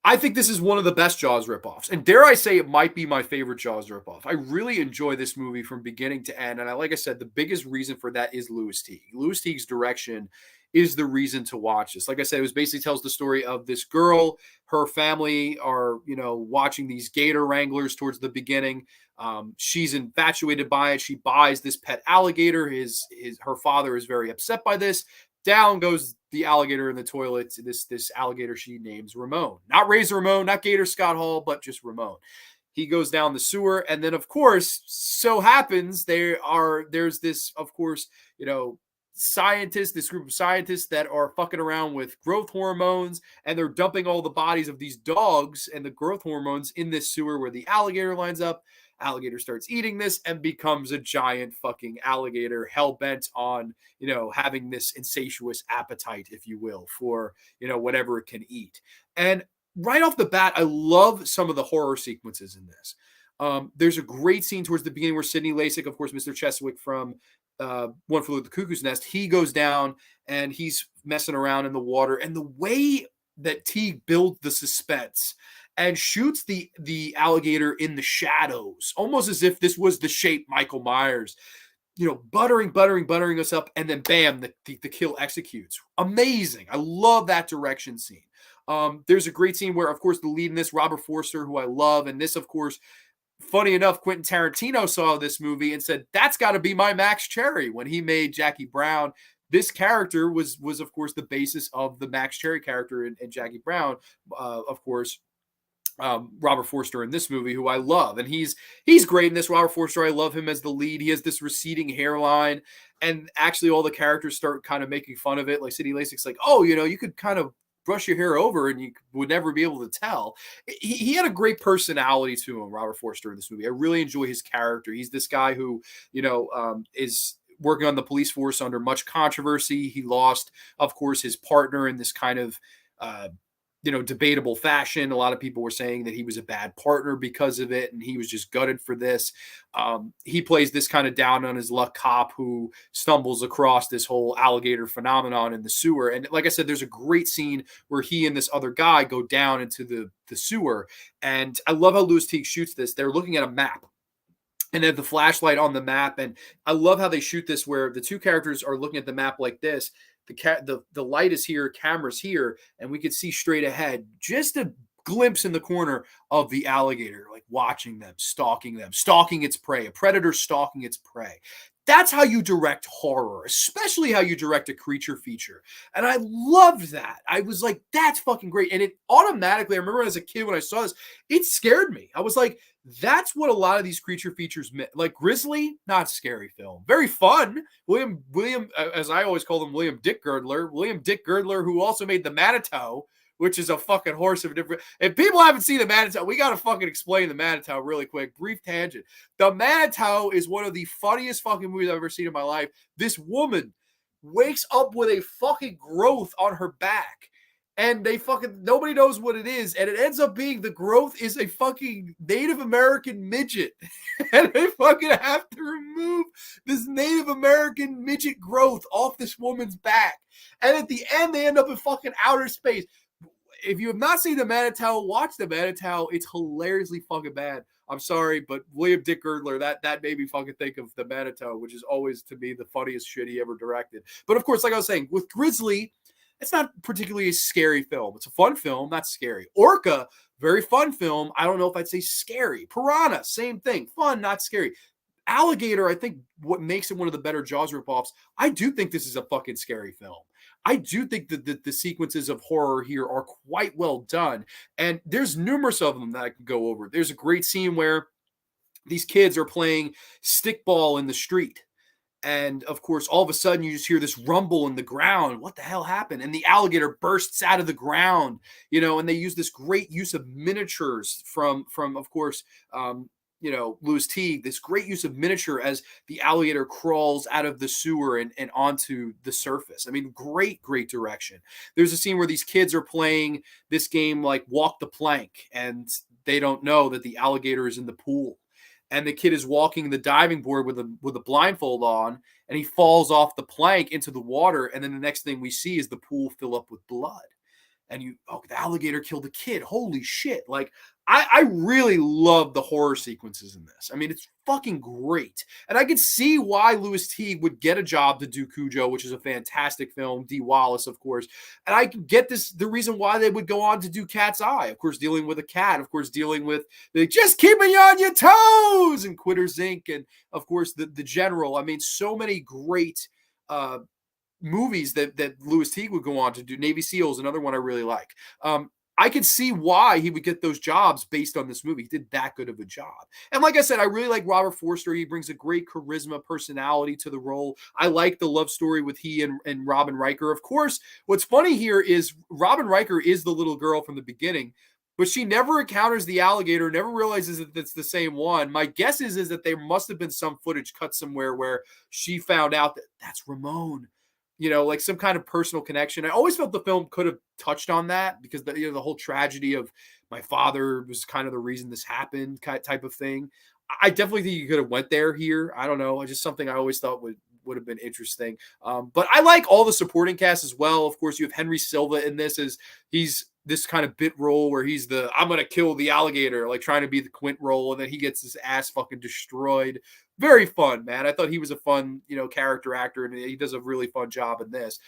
I think this is one of the best Jaws ripoffs. And dare I say, it might be my favorite Jaws ripoff. I really enjoy this movie from beginning to end. And like I said, the biggest reason for that is Louis Teague. Louis Teague's direction is the reason to watch this. Like I said, it was basically tells the story of this girl. Her family are, watching these gator wranglers towards the beginning. She's infatuated by it. She buys this pet alligator. Her father is very upset by this. Down goes the alligator in the toilet. This alligator she names Ramon. Not Razor Ramon, not Gator Scott Hall, but just Ramon. He goes down the sewer, and then, of course, so happens there's this, of course, this group of scientists that are fucking around with growth hormones, and they're dumping all the bodies of these dogs and the growth hormones in this sewer where the alligator lines up. Alligator starts eating this and becomes a giant fucking alligator, hell-bent on, having this insatious appetite, if you will, for, whatever it can eat. And right off the bat, I love some of the horror sequences in this. There's a great scene towards the beginning where Sidney Lasik, of course, Mr. Cheswick from One Flew Over the Cuckoo's Nest, he goes down and he's messing around in the water. And the way that Teague builds the suspense and shoots the alligator in the shadows, almost as if this was the shape Michael Myers, buttering us up, and then bam, the kill executes. Amazing. I love that direction scene. There's a great scene where, of course, the lead in this, Robert Forster, who I love, and this, of course, funny enough, Quentin Tarantino saw this movie and said, that's got to be my Max Cherry when he made Jackie Brown. This character was of course, the basis of the Max Cherry character in Jackie Brown, of course. Robert Forster in this movie, who I love, and he's great in this. Robert Forster, I love him as the lead. He has this receding hairline, and actually all the characters start kind of making fun of it. Like Sidney Lasik's like, oh, you could kind of brush your hair over and you would never be able to tell. He had a great personality to him, Robert Forster, in this movie. I really enjoy his character. He's this guy who, is working on the police force under much controversy. He lost, of course, his partner in this kind of, debatable fashion. A lot of people were saying that he was a bad partner because of it, and he was just gutted for this. He plays this kind of down on his luck cop who stumbles across this whole alligator phenomenon in the sewer. And like I said, there's a great scene where he and this other guy go down into the sewer. And I love how Louis Teague shoots this. They're looking at a map, and they have the flashlight on the map. And I love how they shoot this, where the two characters are looking at the map like this. The light is here, camera's here, and we could see straight ahead. Just a glimpse in the corner of the alligator, like watching them, stalking its prey, a predator stalking its prey. That's how you direct horror, especially how you direct a creature feature. And I loved that. I was like, that's fucking great. And it automatically, I remember as a kid when I saw this, it scared me. I was like, that's what a lot of these creature features meant. Like Grizzly, not scary film. Very fun. William, as I always call him, William Dick Girdler, who also made the Manitou, which is a fucking horse of a different. If people haven't seen the Manitou, we got to fucking explain the Manitou really quick. Brief tangent. The Manitou is one of the funniest fucking movies I've ever seen in my life. This woman wakes up with a fucking growth on her back, and nobody knows what it is, and it ends up being the growth is a fucking Native American midget, and they fucking have to remove this Native American midget growth off this woman's back, and at the end they end up in fucking outer space. If you have not seen the Manitou, watch the Manitou. It's hilariously fucking bad. I'm sorry, but William Dick Girdler, that made me fucking think of the Manitou, which is always, to me, the funniest shit he ever directed. But of course, like I was saying, with Grizzly, it's not particularly a scary film. It's a fun film, not scary. Orca, very fun film. I don't know if I'd say scary. Piranha, same thing. Fun, not scary. Alligator, I think what makes it one of the better Jaws ripoffs, I do think this is a fucking scary film. I do think that the sequences of horror here are quite well done. And there's numerous of them that I can go over. There's a great scene where these kids are playing stickball in the street. And of course, all of a sudden, you just hear this rumble in the ground. What the hell happened? And the alligator bursts out of the ground, and they use this great use of miniatures from of course, Louis Teague, this great use of miniature as the alligator crawls out of the sewer and onto the surface. I mean, great direction. There's a scene where these kids are playing this game like walk the plank, and they don't know that the alligator is in the pool. And the kid is walking the diving board with a blindfold on, and he falls off the plank into the water. And then the next thing we see is the pool fill up with blood. And the alligator killed the kid. Holy shit. Like, I really love the horror sequences in this. I mean, it's fucking great. And I could see why Louis Teague would get a job to do Cujo, which is a fantastic film. Dee Wallace, of course. And I can get the reason why they would go on to do Cat's Eye. Of course, dealing with a cat. Of course, dealing with just keeping you on your toes and Quitters Inc. And, of course, the General. I mean, so many great movies that Louis Teague would go on to do. Navy SEALs, another one I really like. I could see why he would get those jobs based on this movie. He did that good of a job. And like I said, I really like Robert Forster. He brings a great charisma, personality to the role. I like the love story with he and Robin Riker. Of course, what's funny here is Robin Riker is the little girl from the beginning, but she never encounters the alligator, never realizes that it's the same one. My guess is that there must have been some footage cut somewhere where she found out that that's Ramon. Like some kind of personal connection. I always felt the film could have touched on that because the whole tragedy of my father was kind of the reason this happened, type of thing. I definitely think you could have went there here. I don't know. It's just something I always thought would have been interesting. But I like all the supporting cast as well. Of course, you have Henry Silva in this as he's this kind of bit role where he's I'm going to kill the alligator, like trying to be the Quint role. And then he gets his ass fucking destroyed. Very fun, man. I thought he was a fun, character actor, and he does a really fun job in this.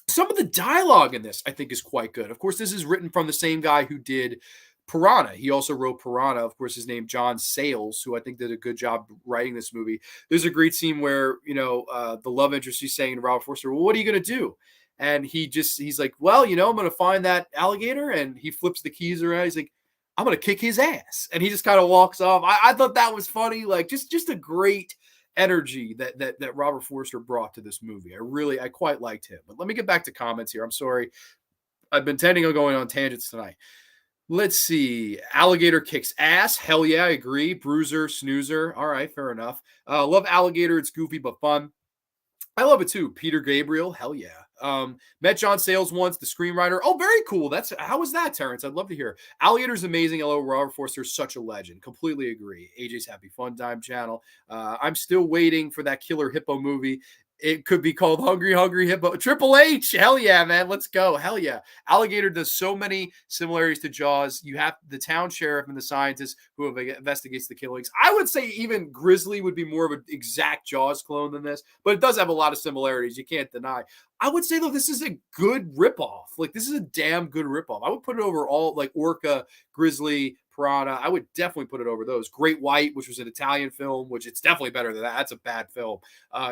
Some of the dialogue in this, I think, is quite good. Of course, this is written from the same guy who did Piranha. He also wrote Piranha. Of course, his name John Sayles, who I think did a good job writing this movie. There's a great scene where, the love interest is saying to Robert Forster, well, what are you going to do? And he's like, well, I'm going to find that alligator. And he flips the keys around. He's like, I'm going to kick his ass. And he just kind of walks off. I thought that was funny. Like just a great energy that Robert Forster brought to this movie. I quite liked him. But let me get back to comments here. I'm sorry. I've been intending on going on tangents tonight. Let's see. Alligator kicks ass. Hell yeah, I agree. Bruiser, snoozer. All right, fair enough. Love Alligator. It's goofy but fun. I love it too. Peter Gabriel, hell yeah. Met John Sayles once, the screenwriter. Oh, very cool. How was that, Terrence? I'd love to hear. Alligator's amazing. Hello, Robert Forster's such a legend. Completely agree. AJ's Happy Fun Time channel. I'm still waiting for that killer hippo movie. It could be called Hungry Hungry Hippo. Triple H. Hell yeah, man. Let's go. Hell yeah. Alligator does so many similarities to Jaws. You have the town sheriff and the scientist who investigates the killings. I would say even Grizzly would be more of an exact Jaws clone than this, but it does have a lot of similarities. You can't deny. I would say, though, this is a good ripoff. Like, this is a damn good ripoff. I would put it over all, like, Orca, Grizzly, Piranha. I would definitely put it over those. Great White, which was an Italian film, which it's definitely better than that. That's a bad film.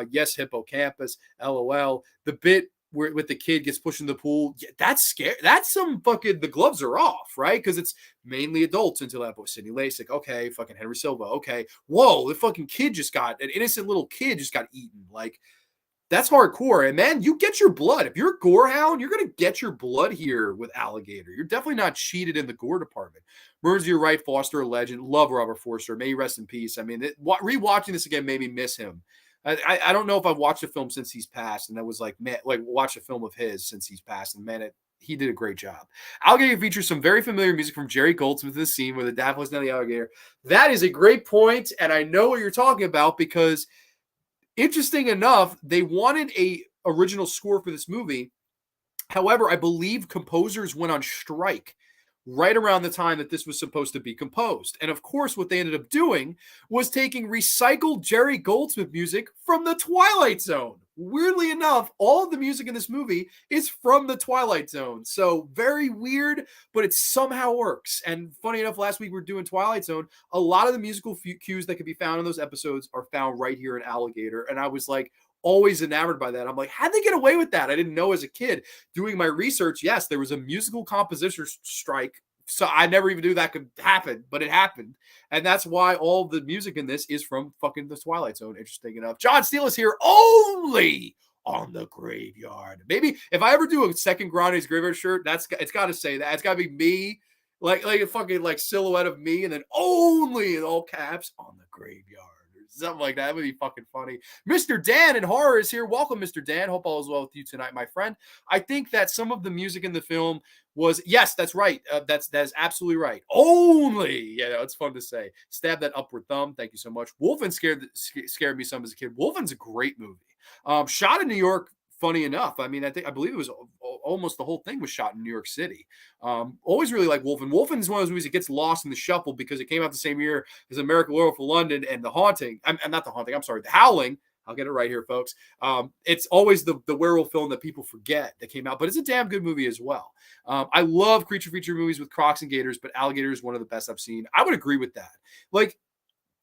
Yes, Hippocampus, LOL. The bit where with the kid gets pushed in the pool, yeah, that's scary. That's some fucking, the gloves are off, right? Because it's mainly adults until that point. Sidney Lasik, okay. Fucking Henry Silva, okay. Whoa, the fucking kid an innocent little kid just got eaten. Like, that's hardcore. And man, you get your blood. If you're a gore hound, you're going to get your blood here with Alligator. You're definitely not cheated in the gore department. Burns, you're right. Foster, a legend. Love Robert Forster. May he rest in peace. I mean, rewatching this again made me miss him. I don't know if I've watched a film since he's passed. And I was like, man, like watch a film of his since he's passed. And man, he did a great job. Alligator features some very familiar music from Jerry Goldsmith in the scene where the dad was now the alligator. That is a great point. And I know what you're talking about because interesting enough, they wanted a original score for this movie. However, I believe composers went on strike right around the time that this was supposed to be composed. And of course, what they ended up doing was taking recycled Jerry Goldsmith music from The Twilight Zone. Weirdly enough, all of the music in this movie is from The Twilight Zone. So very weird, but it somehow works. And funny enough, last week we were doing Twilight Zone. A lot of the musical cues that could be found in those episodes are found right here in Alligator. And I was like, always enamored by that. I'm like, how'd they get away with that? I didn't know as a kid. Doing my research, yes, there was a musical composition strike So I never even knew that could happen, but it happened. And that's why all the music in this is from fucking the Twilight Zone, interesting enough. John Steele is here only on the Graveyard. Maybe if I ever do a second Grande's Graveyard shirt, it's got to say that. It's got to be me, like a fucking like silhouette of me, and then only in all caps on the Graveyard. Something like that. That would be fucking funny. Mr. Dan in horror is here. Welcome, Mr. Dan. Hope all is well with you tonight, my friend. I think that some of the music in the film was, yes, that's right. That is absolutely right. Only, it's fun to say. Stab that upward thumb. Thank you so much. Wolfen scared me some as a kid. Wolfen's a great movie. Shot in New York. Funny enough, I mean, I believe it was almost the whole thing was shot in New York City. Always really like Wolfen. Wolfen is one of those movies that gets lost in the shuffle because it came out the same year as American Werewolf in London and The Haunting. I'm not The Haunting. I'm sorry, The Howling. I'll get it right here, folks. It's always the werewolf film that people forget that came out, but it's a damn good movie as well. I love creature feature movies with crocs and gators, but Alligator is one of the best I've seen. I would agree with that. Like,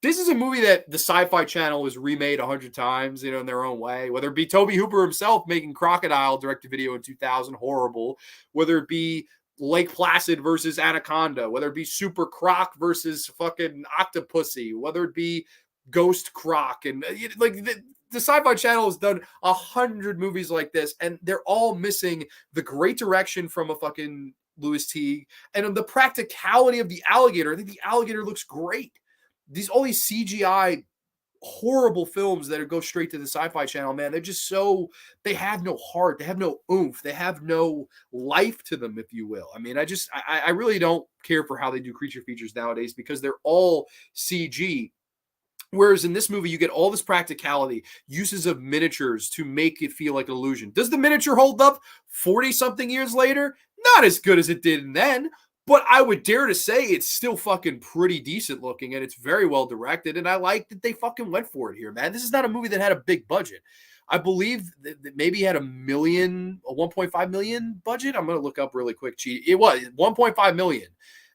this is a movie that the Sci-Fi Channel has remade 100 times, in their own way. Whether it be Tobe Hooper himself making Crocodile direct-to-video in 2000, horrible. Whether it be Lake Placid versus Anaconda. Whether it be Super Croc versus fucking Octopussy. Whether it be Ghost Croc. And like the Sci-Fi Channel has done 100 movies like this, and they're all missing the great direction from a fucking Louis Teague and the practicality of the alligator. I think the alligator looks great. All these CGI horrible films that go straight to the Sci-Fi Channel, man, they're just they have no heart, they have no oomph, they have no life to them, if you will. I mean, I really don't care for how they do creature features nowadays because they're all CG. Whereas in this movie, you get all this practicality, uses of miniatures to make it feel like an illusion. Does the miniature hold up 40-something years later? Not as good as it did then. But I would dare to say it's still fucking pretty decent looking, and it's very well directed, and I like that they fucking went for it here, man. This is not a movie that had a big budget. I believe that maybe had a 1.5 million budget. I'm going to look up really quick. It was 1.5 million.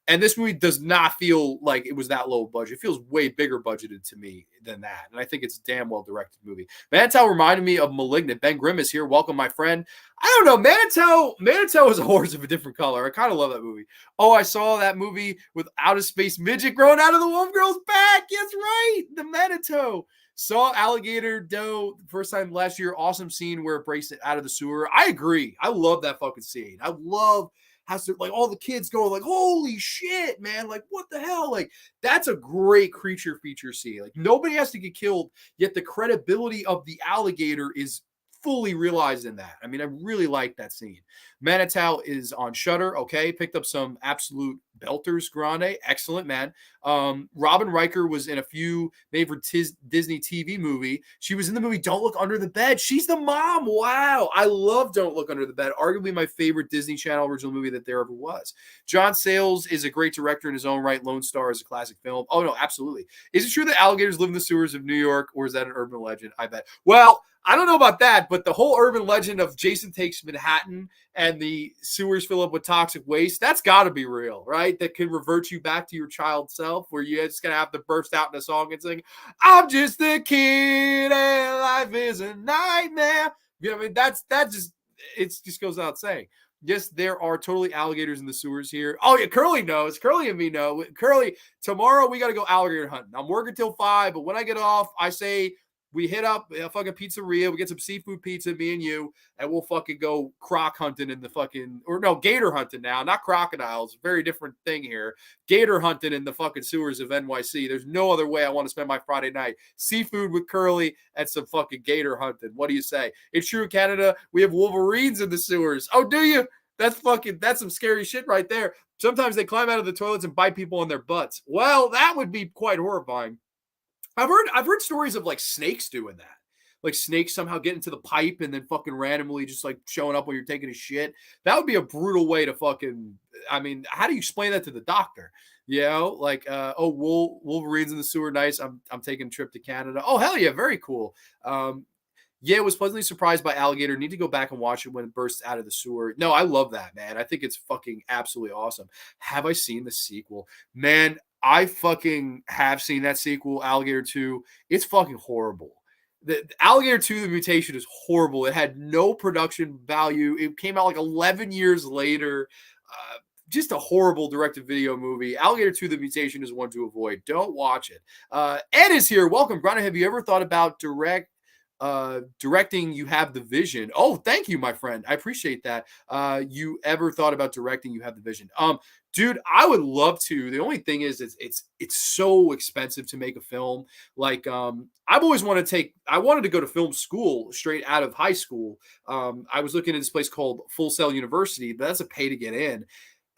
And this movie does not feel like it was that low budget. It feels way bigger budgeted to me than that. And I think it's a damn well-directed movie. Manitou reminded me of Malignant. Ben Grimm is here. Welcome, my friend. I don't know. Manitou is a horse of a different color. I kind of love that movie. Oh, I saw that movie with outer space midget growing out of the wolf girl's back. Yes, right. The Manitou. Saw Alligator Doe first time last year. Awesome scene where it breaks it out of the sewer. I agree. I love that fucking scene. I love has to, like, all the kids going like, holy shit, man, like, what the hell? Like, that's a great creature feature scene. Like, nobody has to get killed, yet the credibility of the alligator is fully realized in that. I mean, I really like that scene. Manitou is on Shudder. Okay, picked up some absolute belters. Grande, excellent, man. Robin Riker was in a few made for Disney TV movie. She was in the movie Don't Look Under the Bed. She's the mom. Wow, I love Don't Look Under the Bed. Arguably my favorite Disney Channel original movie that there ever was. John Sayles is a great director in his own right. Lone Star is a classic film. Oh no, absolutely. Is it true that alligators live in the sewers of New York, or is that an urban legend? I bet. Well, I don't know about that, but the whole urban legend of Jason Takes Manhattan and the sewers fill up with toxic waste, that's got to be real, right? That can revert you back to your child self, where you're just going to have to burst out in a song and sing, I'm just a kid and life is a nightmare. You know what I mean? It just goes out saying. Yes, there are totally alligators in the sewers here. Oh, yeah, Curly knows. Curly and me know. Curly, tomorrow we got to go alligator hunting. I'm working till 5, but when I get off, I say, we hit up a fucking pizzeria. We get some seafood pizza, me and you, and we'll fucking go croc hunting in the gator hunting now, not crocodiles. Very different thing here. Gator hunting in the fucking sewers of NYC. There's no other way I want to spend my Friday night. Seafood with Curly and some fucking gator hunting. What do you say? It's true, Canada. We have wolverines in the sewers. Oh, do you? That's some scary shit right there. Sometimes they climb out of the toilets and bite people on their butts. Well, that would be quite horrifying. I've heard stories of like snakes doing that. Like snakes somehow get into the pipe and then fucking randomly just like showing up when you're taking a shit. That would be a brutal way to fucking, I mean, how do you explain that to the doctor? Like, Wolverines in the sewer. Nice. I'm taking a trip to Canada. Oh, hell yeah. Very cool. Yeah, was pleasantly surprised by Alligator. Need to go back and watch it when it bursts out of the sewer. No, I love that, man. I think it's fucking absolutely awesome. Have I seen the sequel? Man, I fucking have seen that sequel, Alligator 2. It's fucking horrible. The Alligator 2, The Mutation, is horrible. It had no production value. It came out like 11 years later. just a horrible direct-to-video movie. Alligator 2: The Mutation is one to avoid. Don't watch it. Ed is here. Welcome, Grande. Have you ever thought about directing? You have the vision. Oh, thank you, my friend. I appreciate that. You ever thought about directing? You have the vision. Dude, I would love to. The only thing is, it's so expensive to make a film. Like, I've always wanted to I wanted to go to film school straight out of high school. I was looking at this place called Full Sail University, but that's a pay to get in.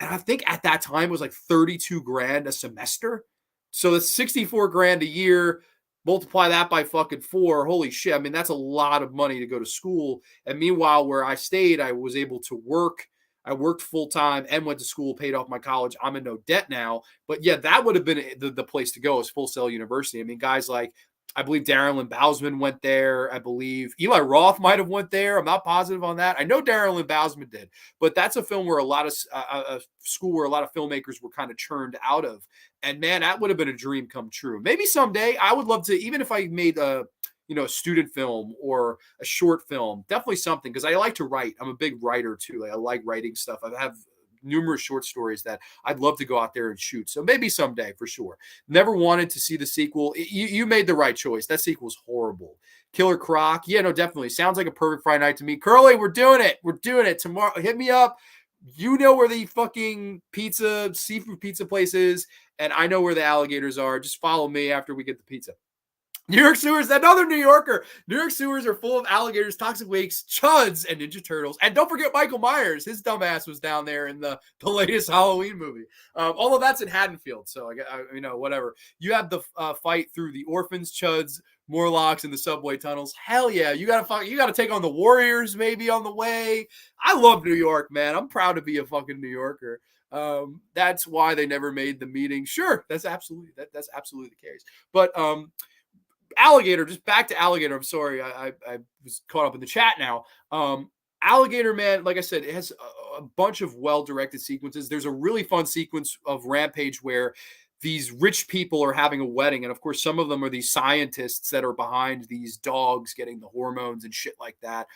And I think at that time it was like 32 grand a semester. So that's 64 grand a year. Multiply that by fucking 4. Holy shit. I mean, that's a lot of money to go to school. And meanwhile, where I stayed, I was able to work. I worked full time and went to school, paid off my college. I'm in no debt now. But yeah, that would have been the place to go, is Full Sail University. I mean, guys like, I believe Darren Bousman went there. I believe Eli Roth might have went there. I'm not positive on that. I know Darren Bousman did, but that's a film where a school where a lot of filmmakers were kind of churned out of. And man, that would have been a dream come true. Maybe someday I would love to, even if I made a student film or a short film, definitely something, because I like to write. I'm a big writer too. Like, I like writing stuff. I have numerous short stories that I'd love to go out there and shoot. So maybe someday, for sure. Never wanted to see the sequel. You made the right choice. That sequel's horrible. Killer Croc. Yeah, no, definitely. Sounds like a perfect Friday night to me. Curly, we're doing it. We're doing it tomorrow. Hit me up. You know where the fucking seafood pizza place is, and I know where the alligators are. Just follow me after we get the pizza. New York sewers, another New Yorker. New York sewers are full of alligators, toxic wakes, chuds, and Ninja Turtles. And don't forget Michael Myers. His dumbass was down there in the latest Halloween movie. Although that's in Haddonfield, so whatever. You have the fight through the orphans, chuds, Morlocks, and the subway tunnels. Hell yeah, you gotta take on the Warriors maybe on the way. I love New York, man. I'm proud to be a fucking New Yorker. That's why they never made The Meeting. Sure, that's absolutely the case. But Alligator, just back to Alligator. I'm sorry, I was caught up in the chat now. Alligator, man, like I said, it has a bunch of well-directed sequences. There's a really fun sequence of Rampage where these rich people are having a wedding, and of course, some of them are these scientists that are behind these dogs getting the hormones and shit like that.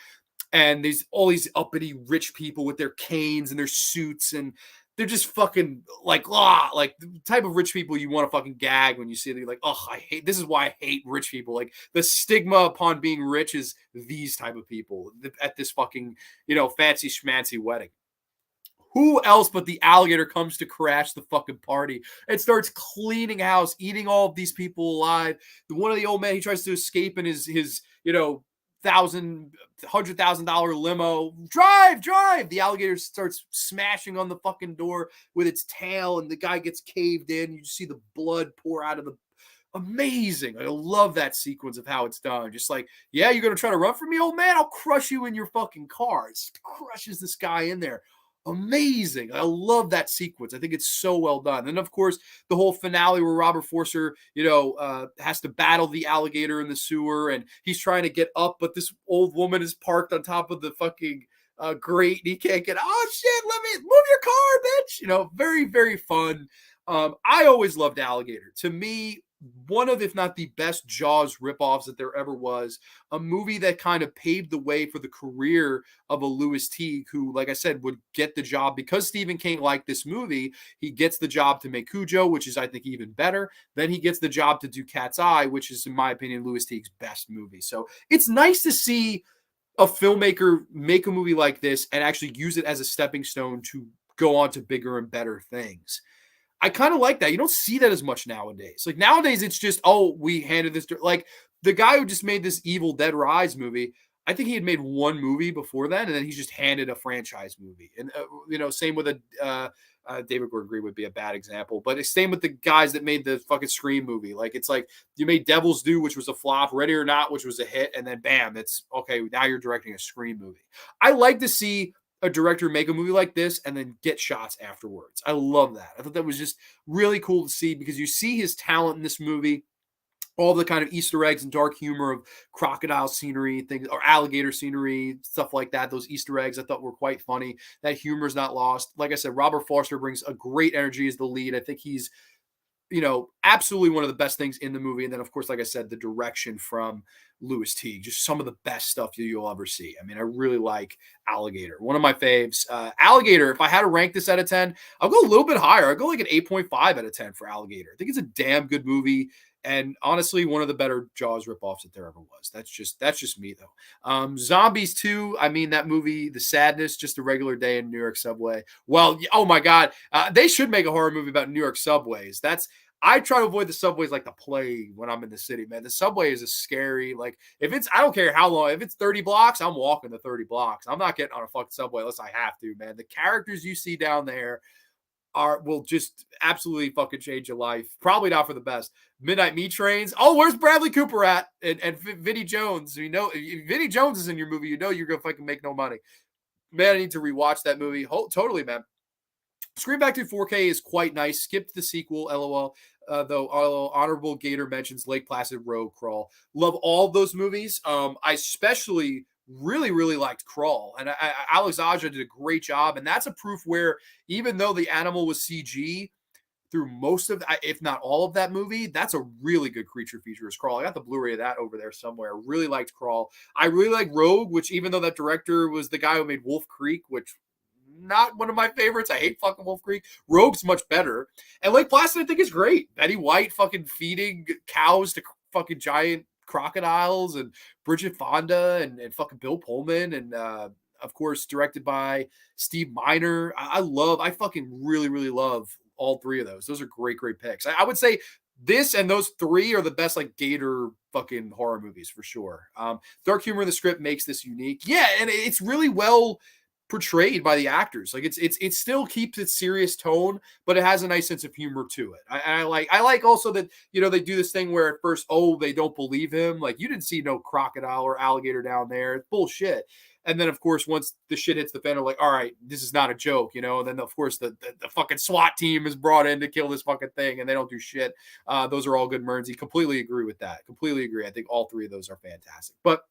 And all these uppity rich people with their canes and their suits, and they're just fucking like the type of rich people you want to fucking gag when you see them. Like, oh, this is why I hate rich people. Like, the stigma upon being rich is these type of people at this fucking, fancy schmancy wedding. Who else but the alligator comes to crash the fucking party and starts cleaning house, eating all of these people alive. One of the old men, he tries to escape in his $100,000 limo. Drive. The alligator starts smashing on the fucking door with its tail, and the guy gets caved in. You see the blood pour out of the. Amazing. I love that sequence of how it's done. Just like, yeah, you're gonna try to run from me, old man? I'll crush you in your fucking car. It crushes this guy in there. Amazing. I love that sequence. I think it's so well done. And of course, the whole finale where Robert Forster, has to battle the alligator in the sewer, and he's trying to get up, but this old woman is parked on top of the fucking grate, and he can't get. Oh shit! Let me move your car, bitch. Very, very fun. I always loved Alligator. To me, one of, if not the best Jaws ripoffs that there ever was, a movie that kind of paved the way for the career of a Louis Teague, who, like I said, would get the job because Stephen King liked this movie. He gets the job to make Cujo, which is, I think, even better. Then he gets the job to do Cat's Eye, which is, in my opinion, Louis Teague's best movie. So it's nice to see a filmmaker make a movie like this and actually use it as a stepping stone to go on to bigger and better things. I kind of like that. You don't see that as much nowadays. Like, nowadays, it's just, oh, we handed this to, like, the guy who just made this Evil Dead Rise movie. I think he had made one movie before then, and then he's just handed a franchise movie. And, same with David Gordon Green would be a bad example, but it's same with the guys that made the fucking Scream movie. Like, it's like you made Devil's Due, which was a flop, Ready or Not, which was a hit, and then bam, it's okay. Now you're directing a Scream movie. I like to see a director make a movie like this and then get shots afterwards. I love that. I thought that was just really cool to see, because you see his talent in this movie, all the kind of Easter eggs and dark humor of crocodile scenery, things, or alligator scenery, stuff like that. Those Easter eggs I thought were quite funny. That humor is not lost. Like I said, Robert Foster brings a great energy as the lead. I think he's, absolutely one of the best things in the movie. And then, of course, like I said, the direction from Louis Teague. Just some of the best stuff you'll ever see. I mean, I really like Alligator. One of my faves. Alligator, if I had to rank this out of 10, I'll go a little bit higher. I'll go like an 8.5 out of 10 for Alligator. I think it's a damn good movie. And honestly, one of the better Jaws ripoffs that there ever was. That's just me though. Zombies 2. I mean, that movie, The Sadness, just a regular day in New York subway. Well, oh my God, they should make a horror movie about New York subways. I try to avoid the subways like the plague when I'm in the city, man. The subway is a scary, like, if it's, I don't care how long, if it's 30 blocks, I'm walking the 30 blocks. I'm not getting on a fucking subway unless I have to, man. The characters you see down there will just absolutely fucking change your life. Probably not for the best. Midnight Meat Trains. Oh, where's Bradley Cooper at? And Vinnie Jones. You know, if Vinnie Jones is in your movie, you know you're gonna fucking make no money. Man, I need to rewatch that movie. Totally, man. Screen Factory 4K is quite nice. Skipped the sequel, lol. Though honorable Gator mentions Lake Placid, Rogue, Crawl. Love all of those movies. I especially really liked Crawl, and Alex Aja did a great job. And that's a proof where even though the animal was CG through most of, if not all of that movie, that's a really good creature feature is Crawl. I got the Blu-ray of that over there somewhere. Really liked Crawl. I really like Rogue, which even though that director was the guy who made Wolf Creek, which not one of my favorites. I hate fucking Wolf Creek. Rogue's much better. And Lake Placid, I think, is great. Betty White fucking feeding cows to fucking giant crocodiles, and Bridget Fonda and fucking Bill Pullman, and of course directed by Steve Miner. I fucking really love all three of those. Those are great picks. I would say this and those three are the best like Gator fucking horror movies for sure. Dark humor in the script makes this unique. Yeah, and it's really well portrayed by the actors. Like it still keeps its serious tone, but it has a nice sense of humor to it. I like also that, you know, they do this thing where at first, oh, they don't believe him. Like, you didn't see no crocodile or alligator down there. It's bullshit. And then, of course, once the shit hits the fan, they're like, all right, this is not a joke, you know? And then, of course, the fucking SWAT team is brought in to kill this fucking thing, and they don't do shit. Those are all good Mernsy. Completely agree with that. Completely agree. I think all three of those are fantastic. But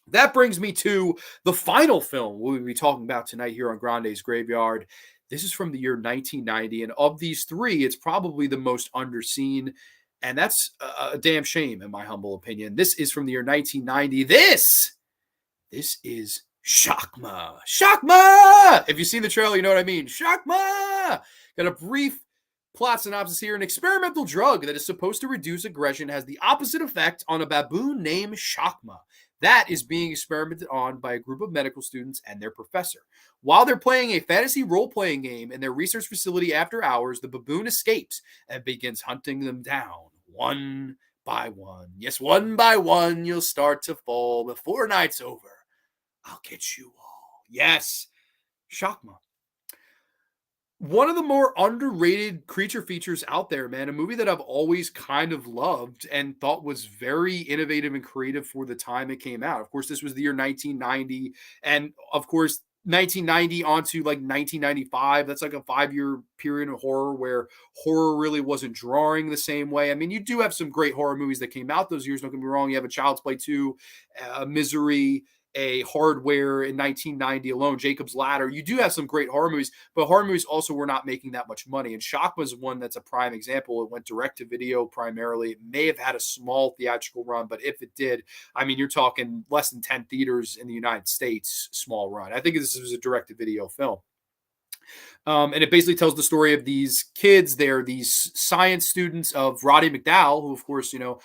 that brings me to the final film we'll be talking about tonight here on Grande's Graveyard. This is from the year 1990, and of these three, it's probably the most underseen, and that's a damn shame, in my humble opinion. This is from the year 1990. This is Shakma. Shakma! If you've seen the trailer, you know what I mean. Shakma! Got a brief plot synopsis here. An experimental drug that is supposed to reduce aggression has the opposite effect on a baboon named Shakma. That is being experimented on by a group of medical students and their professor. While they're playing a fantasy role-playing game in their research facility after hours, the baboon escapes and begins hunting them down one by one. Yes, one by one, you'll start to fall before night's over. I'll get you all. Yes, Shakma. One of the more underrated creature features out there, man. A movie that I've always kind of loved and thought was very innovative and creative for the time it came out. Of course, this was the year 1990. And of course, 1990 onto like 1995. That's like a 5-year period of horror where horror really wasn't drawing the same way. I mean, you do have some great horror movies that came out those years. Don't get me wrong. You have a Child's Play 2, Misery, a Hardware in 1990 alone, Jacob's Ladder. You do have some great horror movies, but horror movies also were not making that much money. And Shock was one that's a prime example. It went direct to video primarily. It may have had a small theatrical run, but if it did, I mean, you're talking less than 10 theaters in the United States, small run. I think this was a direct to video film. And it basically tells the story of these kids. They're these science students of Roddy McDowall, who, of course, you know,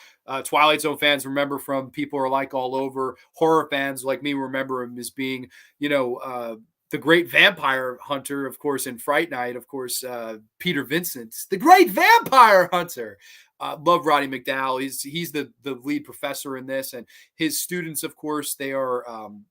Twilight Zone fans remember from People Are Like All Over. Horror fans like me remember him as being, you know, the great vampire hunter, of course, in Fright Night. Of course, Peter Vincent, the great vampire hunter. Love Roddy McDowall. He's the lead professor in this. And his students, of course, they are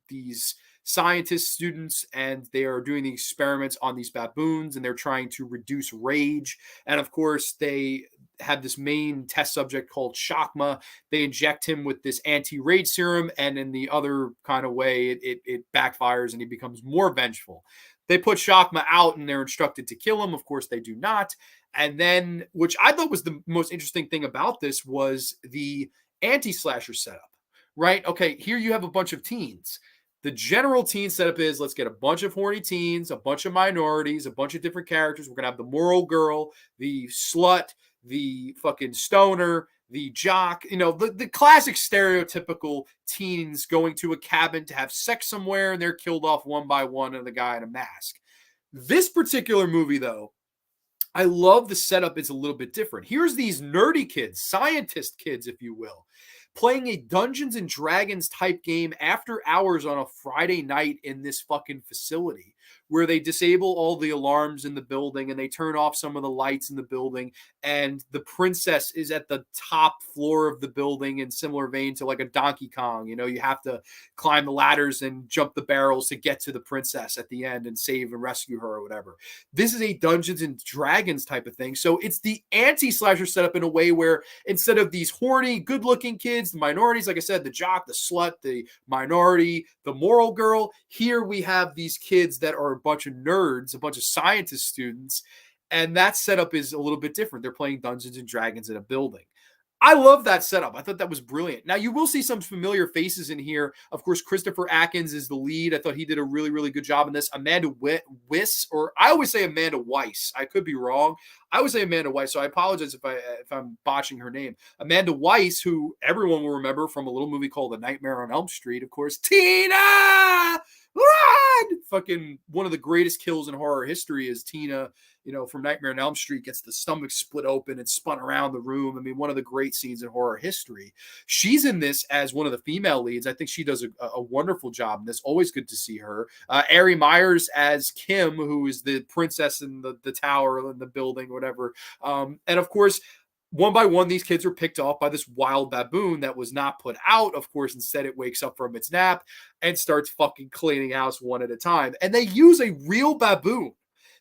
these scientist students, and they are doing the experiments on these baboons, and they're trying to reduce rage. And of course, they have this main test subject called Shakma. They inject him with this anti-rage serum, and in the other kind of way, it backfires and he becomes more vengeful. They put Shakma out and they're instructed to kill him. Of course, they do not. And then, which I thought was the most interesting thing about this, was the anti-slasher setup, right? Okay, here you have a bunch of teens. The general teen setup is, let's get a bunch of horny teens, a bunch of minorities, a bunch of different characters. We're going to have the moral girl, the slut, the fucking stoner, the jock, the classic stereotypical teens going to a cabin to have sex somewhere and they're killed off one by one and the guy in a mask. This particular movie, though, I love the setup. It's a little bit different. Here's these nerdy kids, scientist kids, if you will, playing a Dungeons and Dragons type game after hours on a Friday night in this fucking facility where they disable all the alarms in the building and they turn off some of the lights in the building. And the princess is at the top floor of the building in similar vein to like a Donkey Kong. You have to climb the ladders and jump the barrels to get to the princess at the end and save and rescue her or whatever. This is a Dungeons and Dragons type of thing. So it's the anti-slasher setup in a way where instead of these horny, good-looking kids, the minorities, like I said, the jock, the slut, the minority, the moral girl, here we have these kids that are a bunch of nerds, a bunch of scientist students, and that setup is a little bit different. They're playing Dungeons and Dragons in a building. I love that setup. I thought that was brilliant. Now, you will see some familiar faces in here. Of course, Christopher Atkins is the lead. I thought he did a really, really good job in this. Amanda Weiss, or I always say Amanda Weiss. I could be wrong. I always say Amanda Weiss, so I apologize if I'm botching her name. Amanda Weiss, who everyone will remember from a little movie called The Nightmare on Elm Street, of course. Tina! Run! Fucking one of the greatest kills in horror history is Tina, from Nightmare on Elm Street, gets the stomach split open and spun around the room. I mean, one of the great scenes in horror history. She's in this as one of the female leads. I think she does a wonderful job in this. Always good to see her. Ari Myers as Kim, who is the princess in the tower in the building, whatever. And of course, one by one, these kids are picked off by this wild baboon that was not put out. Of course, instead it wakes up from its nap and starts fucking cleaning house one at a time. And they use a real baboon.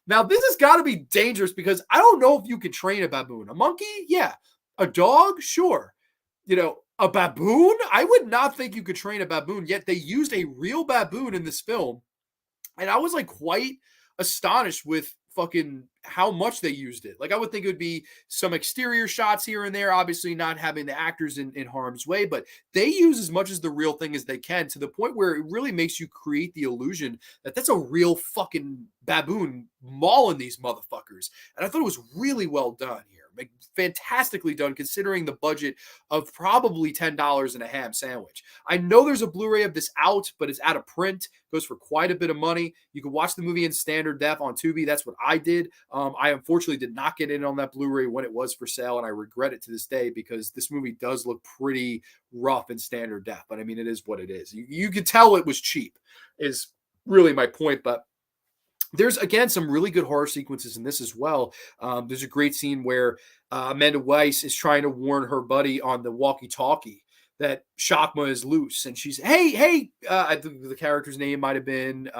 Now, this has got to be dangerous because I don't know if you can train a baboon. A monkey? Yeah. A dog? Sure. A baboon? I would not think you could train a baboon, yet they used a real baboon in this film. And I was like quite astonished with fucking how much they used it. Like, I would think it would be some exterior shots here and there, obviously not having the actors in harm's way, but they use as much as the real thing as they can, to the point where it really makes you create the illusion that that's a real fucking baboon mauling these motherfuckers. And I thought it was really well done here. Like, fantastically done considering the budget of probably $10 and a ham sandwich. I know there's a Blu-ray of this out, but it's out of print. Goes for quite a bit of money. You can watch the movie in standard def on Tubi. That's what I did. I unfortunately did not get in on that Blu-ray when it was for sale, and I regret it to this day because this movie does look pretty rough in standard def. But I mean, it is what it is. You could tell it was cheap, is really my point. But there's, again, some really good horror sequences in this as well. There's a great scene where Amanda Weiss is trying to warn her buddy on the walkie-talkie that Shakma is loose. And she's, hey, the character's name might have been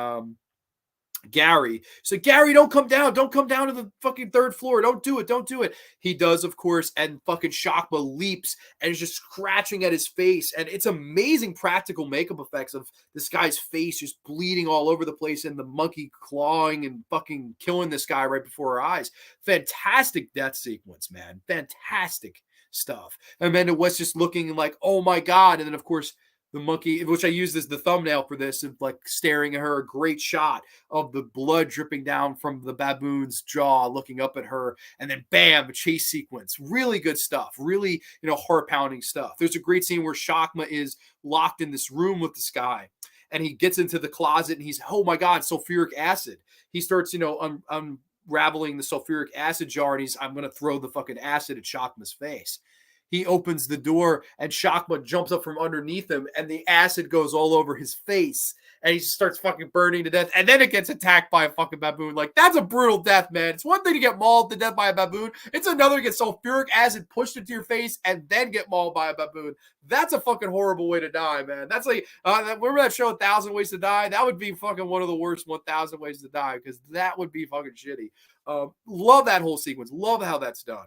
Gary. So, Gary, don't come down. Don't come down to the fucking third floor. Don't do it. He does, of course, and fucking Shakma leaps and is just scratching at his face. And it's amazing practical makeup effects of this guy's face just bleeding all over the place and the monkey clawing and fucking killing this guy right before our eyes. Fantastic death sequence, man. Fantastic stuff. And Amanda West just looking like, oh my God. And then, of course, the monkey, which I used as the thumbnail for this, of like staring at her, a great shot of the blood dripping down from the baboon's jaw, looking up at her, and then bam, a chase sequence. Really good stuff. Really, heart-pounding stuff. There's a great scene where Shakma is locked in this room with this guy, and he gets into the closet, and he's, oh my God, sulfuric acid. He starts, unraveling the sulfuric acid jar, and I'm going to throw the fucking acid at Shakma's face. He opens the door and Shakma jumps up from underneath him and the acid goes all over his face and he just starts fucking burning to death. And then it gets attacked by a fucking baboon. Like, that's a brutal death, man. It's one thing to get mauled to death by a baboon. It's another to get sulfuric acid pushed into your face and then get mauled by a baboon. That's a fucking horrible way to die, man. That's like, remember that show 1,000 Ways to Die? That would be fucking one of the worst 1,000 Ways to Die, because that would be fucking shitty. Love that whole sequence. Love how that's done.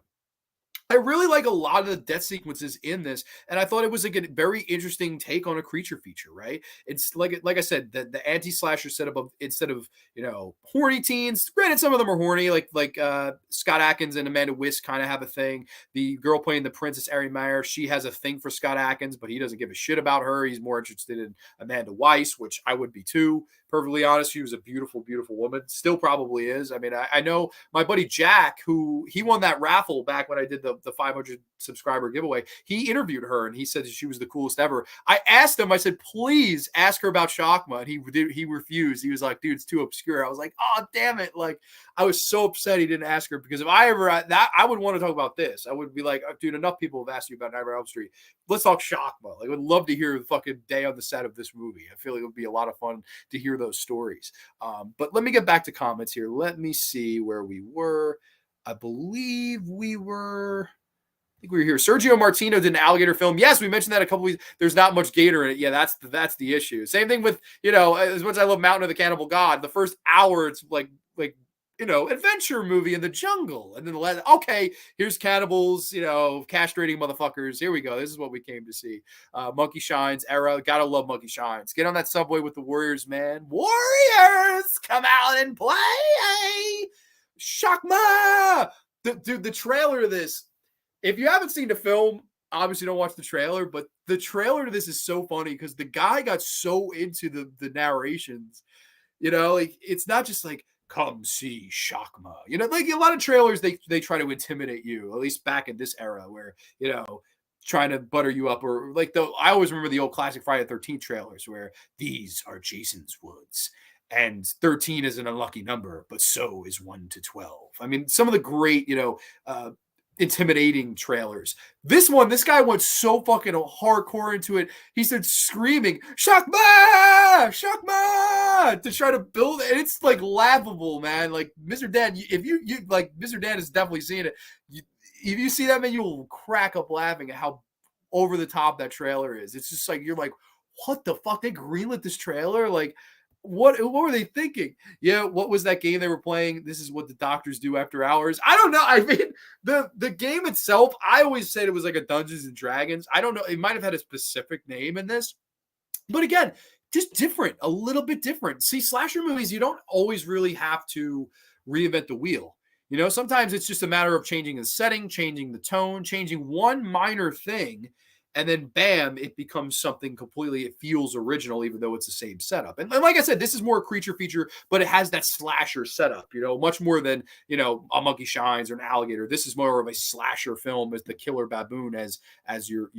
I really like a lot of the death sequences in this, and I thought it was like a very interesting take on a creature feature, right? It's like I said, the anti-slasher setup of, instead of, horny teens, granted some of them are horny, like Scott Adkins and Amanda Weiss kind of have a thing. The girl playing the princess, Ari Meyer, she has a thing for Scott Adkins, but he doesn't give a shit about her. He's more interested in Amanda Weiss, which I would be too, perfectly honest, she was a beautiful, beautiful woman. Still probably is. I mean, I know my buddy Jack, who he won that raffle back when I did the 500 subscriber giveaway. He interviewed her and he said she was the coolest ever. I asked him, I said, please ask her about Shakma. And he refused. He was like, dude, it's too obscure. I was like, oh, damn it. Like, I was so upset he didn't ask her, because if I ever, I would want to talk about this. I would be like, dude, enough people have asked you about Nightmare on Elm Street. Let's talk Shakma. Like, I would love to hear the fucking day on the set of this movie. I feel like it would be a lot of fun to hear those stories. But let me get back to comments here. Let me see where we were. I believe we were here. Sergio Martino did an alligator film. Yes, we mentioned that a couple weeks. There's not much gator in it. Yeah, that's the issue. Same thing with, as much as I love Mountain of the Cannibal God, the first hour it's like adventure movie in the jungle, and then the last, okay, here's cannibals, castrating motherfuckers. Here we go. This is what we came to see. Monkey Shines era. Gotta love Monkey Shines. Get on that subway with the Warriors, man. Warriors, come out and play. Shakma. Dude, the trailer of this. If you haven't seen the film, obviously don't watch the trailer, but the trailer to this is so funny because the guy got so into the narrations. Like, it's not just like, come see Shakma. Like a lot of trailers, they try to intimidate you, at least back in this era where, trying to butter you up, or like I always remember the old classic Friday the 13th trailers where these are Jason's woods. And 13 is an unlucky number, but so is 1 to 12. I mean, some of the great, intimidating trailers. This guy went so fucking hardcore into it. He started screaming, Shakma! Shakma! To try to build it. And it's like laughable, man. Like Mr. Dan, if you like, Mr. Dan is definitely seeing it. If you see that, man, you'll crack up laughing at how over the top that trailer is. It's just like, you're like, what the fuck? They greenlit this trailer? Like, what were they thinking? Yeah, what was that game they were playing? This is what the doctors do after hours. I don't know. I mean, the game itself, I always said it was like a Dungeons and Dragons. I don't know. It might have had a specific name in this. But again, just different, a little bit different. See, slasher movies, you don't always really have to reinvent the wheel. Sometimes it's just a matter of changing the setting, changing the tone, changing one minor thing, and then bam, it becomes something completely, it feels original, even though it's the same setup. And like I said, this is more a creature feature, but it has that slasher setup, much more than, a Monkey Shines or an Alligator. This is more of a slasher film as the killer baboon as your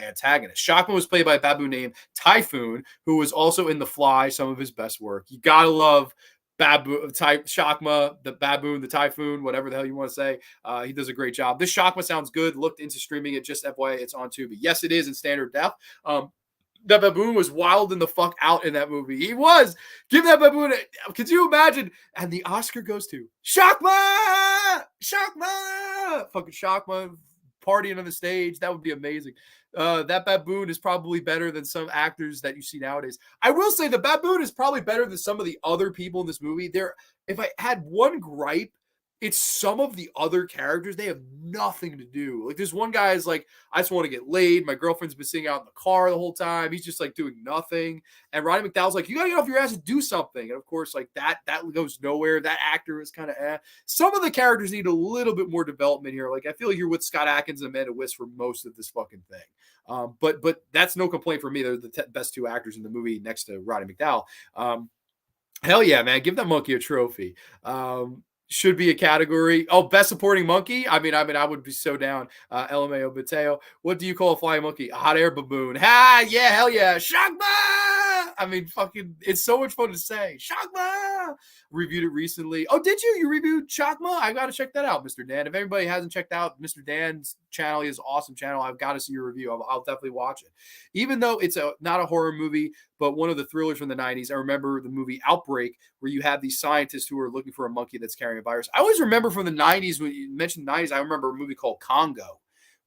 antagonist. Shakma was played by a baboon named Typhoon, who was also in The Fly, some of his best work. You gotta love Shakma, the baboon, the typhoon, whatever the hell you want to say. He does a great job. This Shakma sounds good. Looked into streaming it, just FYI, it's on Tubi. Yes, it is in standard depth. The baboon was wilding the fuck out in that movie. He was. Give that baboon could you imagine? And the Oscar goes to Shakma! Shakma! Fucking Shakma partying on the stage. That would be amazing. That baboon is probably better than some actors that you see nowadays. I will say the baboon is probably better than some of the other people in this movie. If I had one gripe, it's some of the other characters. They have nothing to do. Like, there's one guy is like, I just want to get laid. My girlfriend's been sitting out in the car the whole time. He's just like doing nothing. And Roddy McDowell's like, you got to get off your ass and do something. And of course, like that goes nowhere. That actor is kind of Some of the characters need a little bit more development here. Like, I feel like you're with Scott Adkins and Amanda Wyss for most of this fucking thing. But that's no complaint for me. They're the best two actors in the movie next to Roddy McDowell. Hell yeah, man. Give that monkey a trophy. Should be a category. Oh, best supporting monkey. I mean, I would be so down. LMAO Mateo. What do you call a flying monkey? A hot air baboon. Ha! Yeah, hell yeah. Shakma! I mean, fucking, it's so much fun to say. Shakma! Reviewed it recently. Oh, did you? You reviewed Shakma? I got to check that out, Mr. Dan. If everybody hasn't checked out Mr. Dan's channel, he has an awesome channel. I've got to see your review. I'll definitely watch it. Even though it's not a horror movie, but one of the thrillers from the 90s. I remember the movie Outbreak, where you have these scientists who are looking for a monkey that's carrying a virus. I always remember from the 90s, when you mentioned the 90s, I remember a movie called Congo,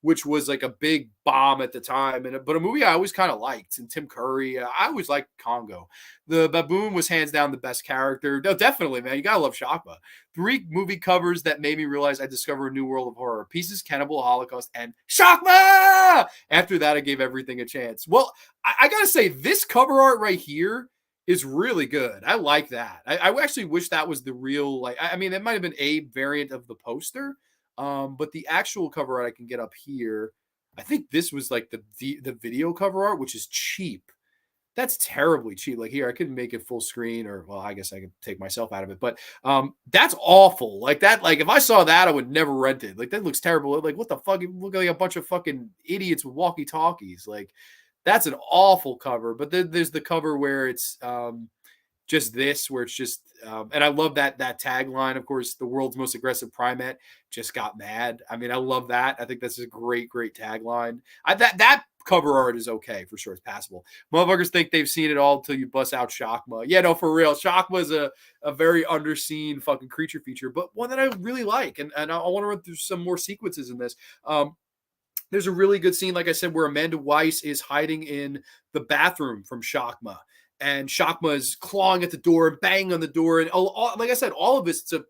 which was like a big bomb at the time, but a movie I always kind of liked. And Tim Curry, I always liked Congo. The baboon was hands down the best character. No, definitely, man. You gotta love Shakma. 3 movie covers that made me realize I discovered a new world of horror: Pieces, Cannibal Holocaust, and Shakma. After that, I gave everything a chance. Well, I gotta say, this cover art right here is really good. I like that. I actually wish that was the real, I mean, it might have been a variant of the poster. But the actual cover art I can get up here. I think this was like the video cover art, which is cheap. That's terribly cheap. Like here, I could make it full screen, or well, I guess I could take myself out of it. But that's awful. Like that. Like if I saw that, I would never rent it. Like that looks terrible. Like what the fuck? You look like a bunch of fucking idiots with walkie talkies. Like that's an awful cover. But then there's the cover where it's just this, where it's just, and I love that tagline. Of course, the world's most aggressive primate just got mad. I mean, I love that. I think that's a great tagline. That cover art is okay for sure. It's passable. Motherfuckers think they've seen it all until you bust out Shakma. Yeah, no, for real. Shakma is a very underseen fucking creature feature, but one that I really like. And I want to run through some more sequences in this. There's a really good scene, like I said, where Amanda Weiss is hiding in the bathroom from Shakma. And Shakma is clawing at the door and banging on the door. And like I said, all of this, it's a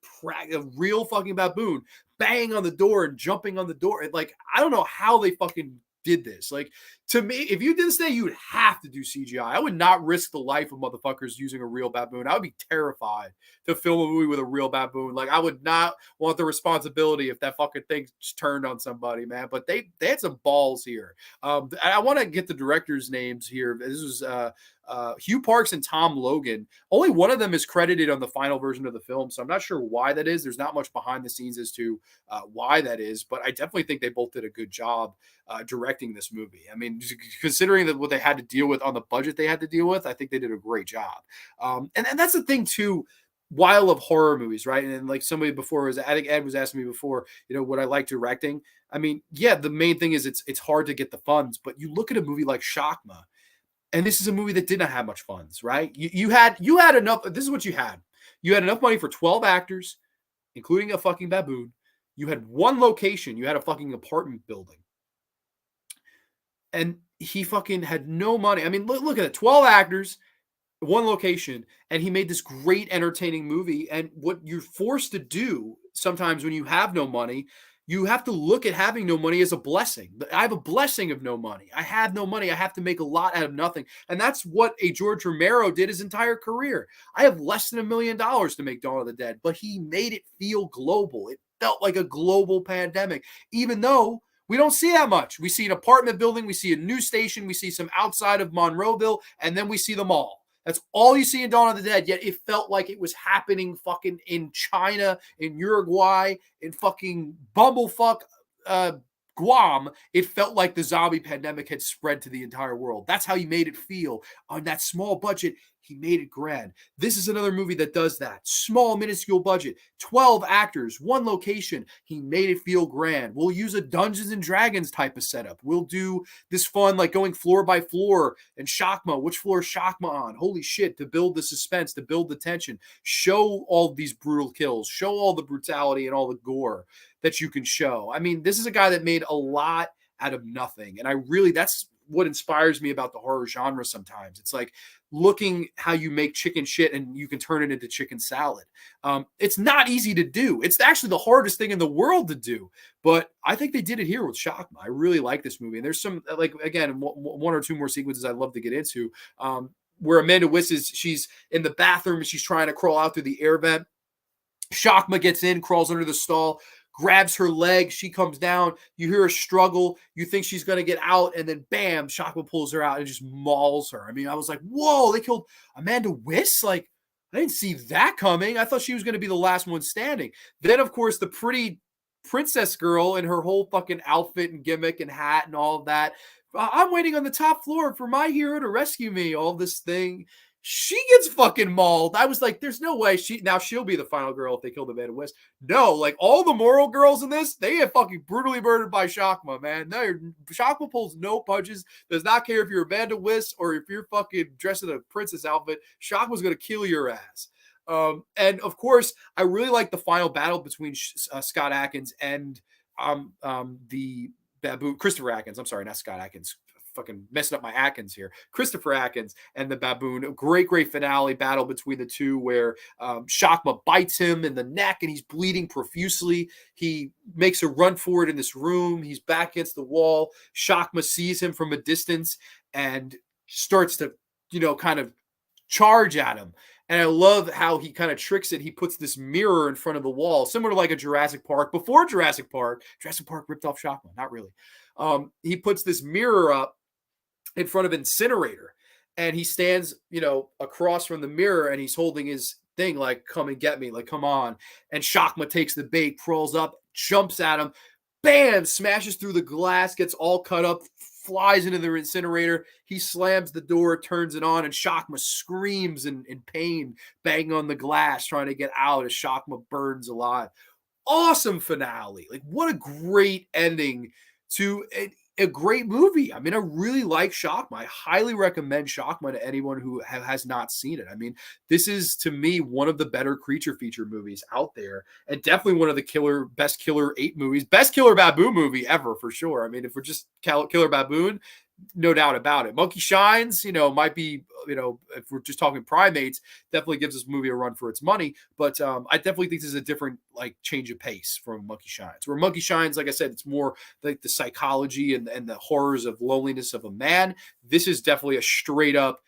real fucking baboon banging on the door and jumping on the door. Like, I don't know how they fucking did this. Like, to me, if you did this day, you would have to do CGI. I would not risk the life of motherfuckers using a real baboon. I would be terrified to film a movie with a real baboon. Like, I would not want the responsibility if that fucking thing just turned on somebody, man. But they had some balls here. I want to get the directors' names here. This was Hugh Parks and Tom Logan. Only one of them is credited on the final version of the film, so I'm not sure why that is. There's not much behind the scenes as to why that is, but I definitely think they both did a good job directing this movie. I mean, considering that what they had to deal with on the budget they had to deal with, I think they did a great job. And that's the thing too. While of horror movies, right? And like somebody before was, I think Ed was asking me before, what I like directing. I mean, yeah, the main thing is it's hard to get the funds, but you look at a movie like Shakma, and this is a movie that did not have much funds, right? You had enough. This is what you had. You had enough money for 12 actors, including a fucking baboon. You had one location. You had a fucking apartment building. And he fucking had no money. I mean, look at it. 12 actors, one location, and he made this great entertaining movie. And what you're forced to do sometimes when you have no money, you have to look at having no money as a blessing. I have a blessing of no money. I have no money. I have to make a lot out of nothing. And that's what a George Romero did his entire career. I have less than $1 million to make Dawn of the Dead, but he made it feel global. It felt like a global pandemic, even though we don't see that much. We see an apartment building, we see a news station, we see some outside of Monroeville, and then we see the mall. That's all you see in Dawn of the Dead, yet it felt like it was happening fucking in China, in Uruguay, in fucking bumblefuck Guam. It felt like the zombie pandemic had spread to the entire world. That's how he made it feel. On that small budget, he made it grand. This is another movie that does that. Small, minuscule budget, 12 actors, one location. He made it feel grand. We'll use a Dungeons and Dragons type of setup. We'll do this fun, like going floor by floor and Shakma. Which floor is Shakma on? Holy shit, to build the suspense, to build the tension. Show all these brutal kills. Show all the brutality and all the gore that you can show. I mean, this is a guy that made a lot out of nothing. And that's what inspires me about the horror genre sometimes. It's like looking how you make chicken shit and you can turn it into chicken salad. It's not easy to do. It's actually the hardest thing in the world to do. But I think they did it here with Shakma. I really like this movie. And there's some, like, again, one or two more sequences I'd love to get into, where Amanda Weiss she's in the bathroom and she's trying to crawl out through the air vent. Shakma gets in, crawls under the stall, grabs her leg. She comes down. You hear her struggle. You think she's going to get out. And then bam, Shakma pulls her out and just mauls her. I mean, I was like, whoa, they killed Amanda Weiss? Like, I didn't see that coming. I thought she was going to be the last one standing. Then, of course, the pretty princess girl in her whole fucking outfit and gimmick and hat and all of that. I'm waiting on the top floor for my hero to rescue me. All this thing. She gets fucking mauled. I was like, there's no way she'll be the final girl if they kill the Amanda Weiss. No, like all the moral girls in this, they get fucking brutally murdered by Shakma, man. No, Shakma pulls no punches, does not care if you're Amanda Weiss or if you're fucking dressed in a princess outfit. Shakma's going to kill your ass. And of course, I really like the final battle between Scott Adkins and the baboon, Christopher Atkins. I'm sorry, not Scott Adkins. Fucking messing up my Atkins here. Christopher Atkins and the baboon. A great finale battle between the two where Shakma bites him in the neck and he's bleeding profusely. He makes a run for it in this room. He's back against the wall. Shakma sees him from a distance and starts to, kind of charge at him. And I love how he kind of tricks it. He puts this mirror in front of the wall, similar to like a Jurassic Park. Before Jurassic Park ripped off Shakma. Not really. He puts this mirror up in front of Incinerator. and he stands, across from the mirror, and he's holding his thing like, "Come and get me," like, "Come on." And Shakma takes the bait, crawls up, jumps at him, bam, smashes through the glass, gets all cut up, flies into the incinerator. He slams the door, turns it on, and Shakma screams in pain, banging on the glass, trying to get out as Shakma burns alive. Awesome finale. Like, what a great ending to a great movie. I mean, I really like Shakma. I highly recommend Shakma to anyone who has not seen it. I mean, this is, to me, one of the better creature feature movies out there, and definitely one of the best Killer 8 movies, best Killer Baboon movie ever, for sure. I mean, if we're just Killer Baboon, no doubt about it. Monkey Shines, might be, if we're just talking primates, definitely gives this movie a run for its money. But I definitely think this is a different, like, change of pace from Monkey Shines. Where Monkey Shines, like I said, it's more like the psychology and the horrors of loneliness of a man. This is definitely a straight up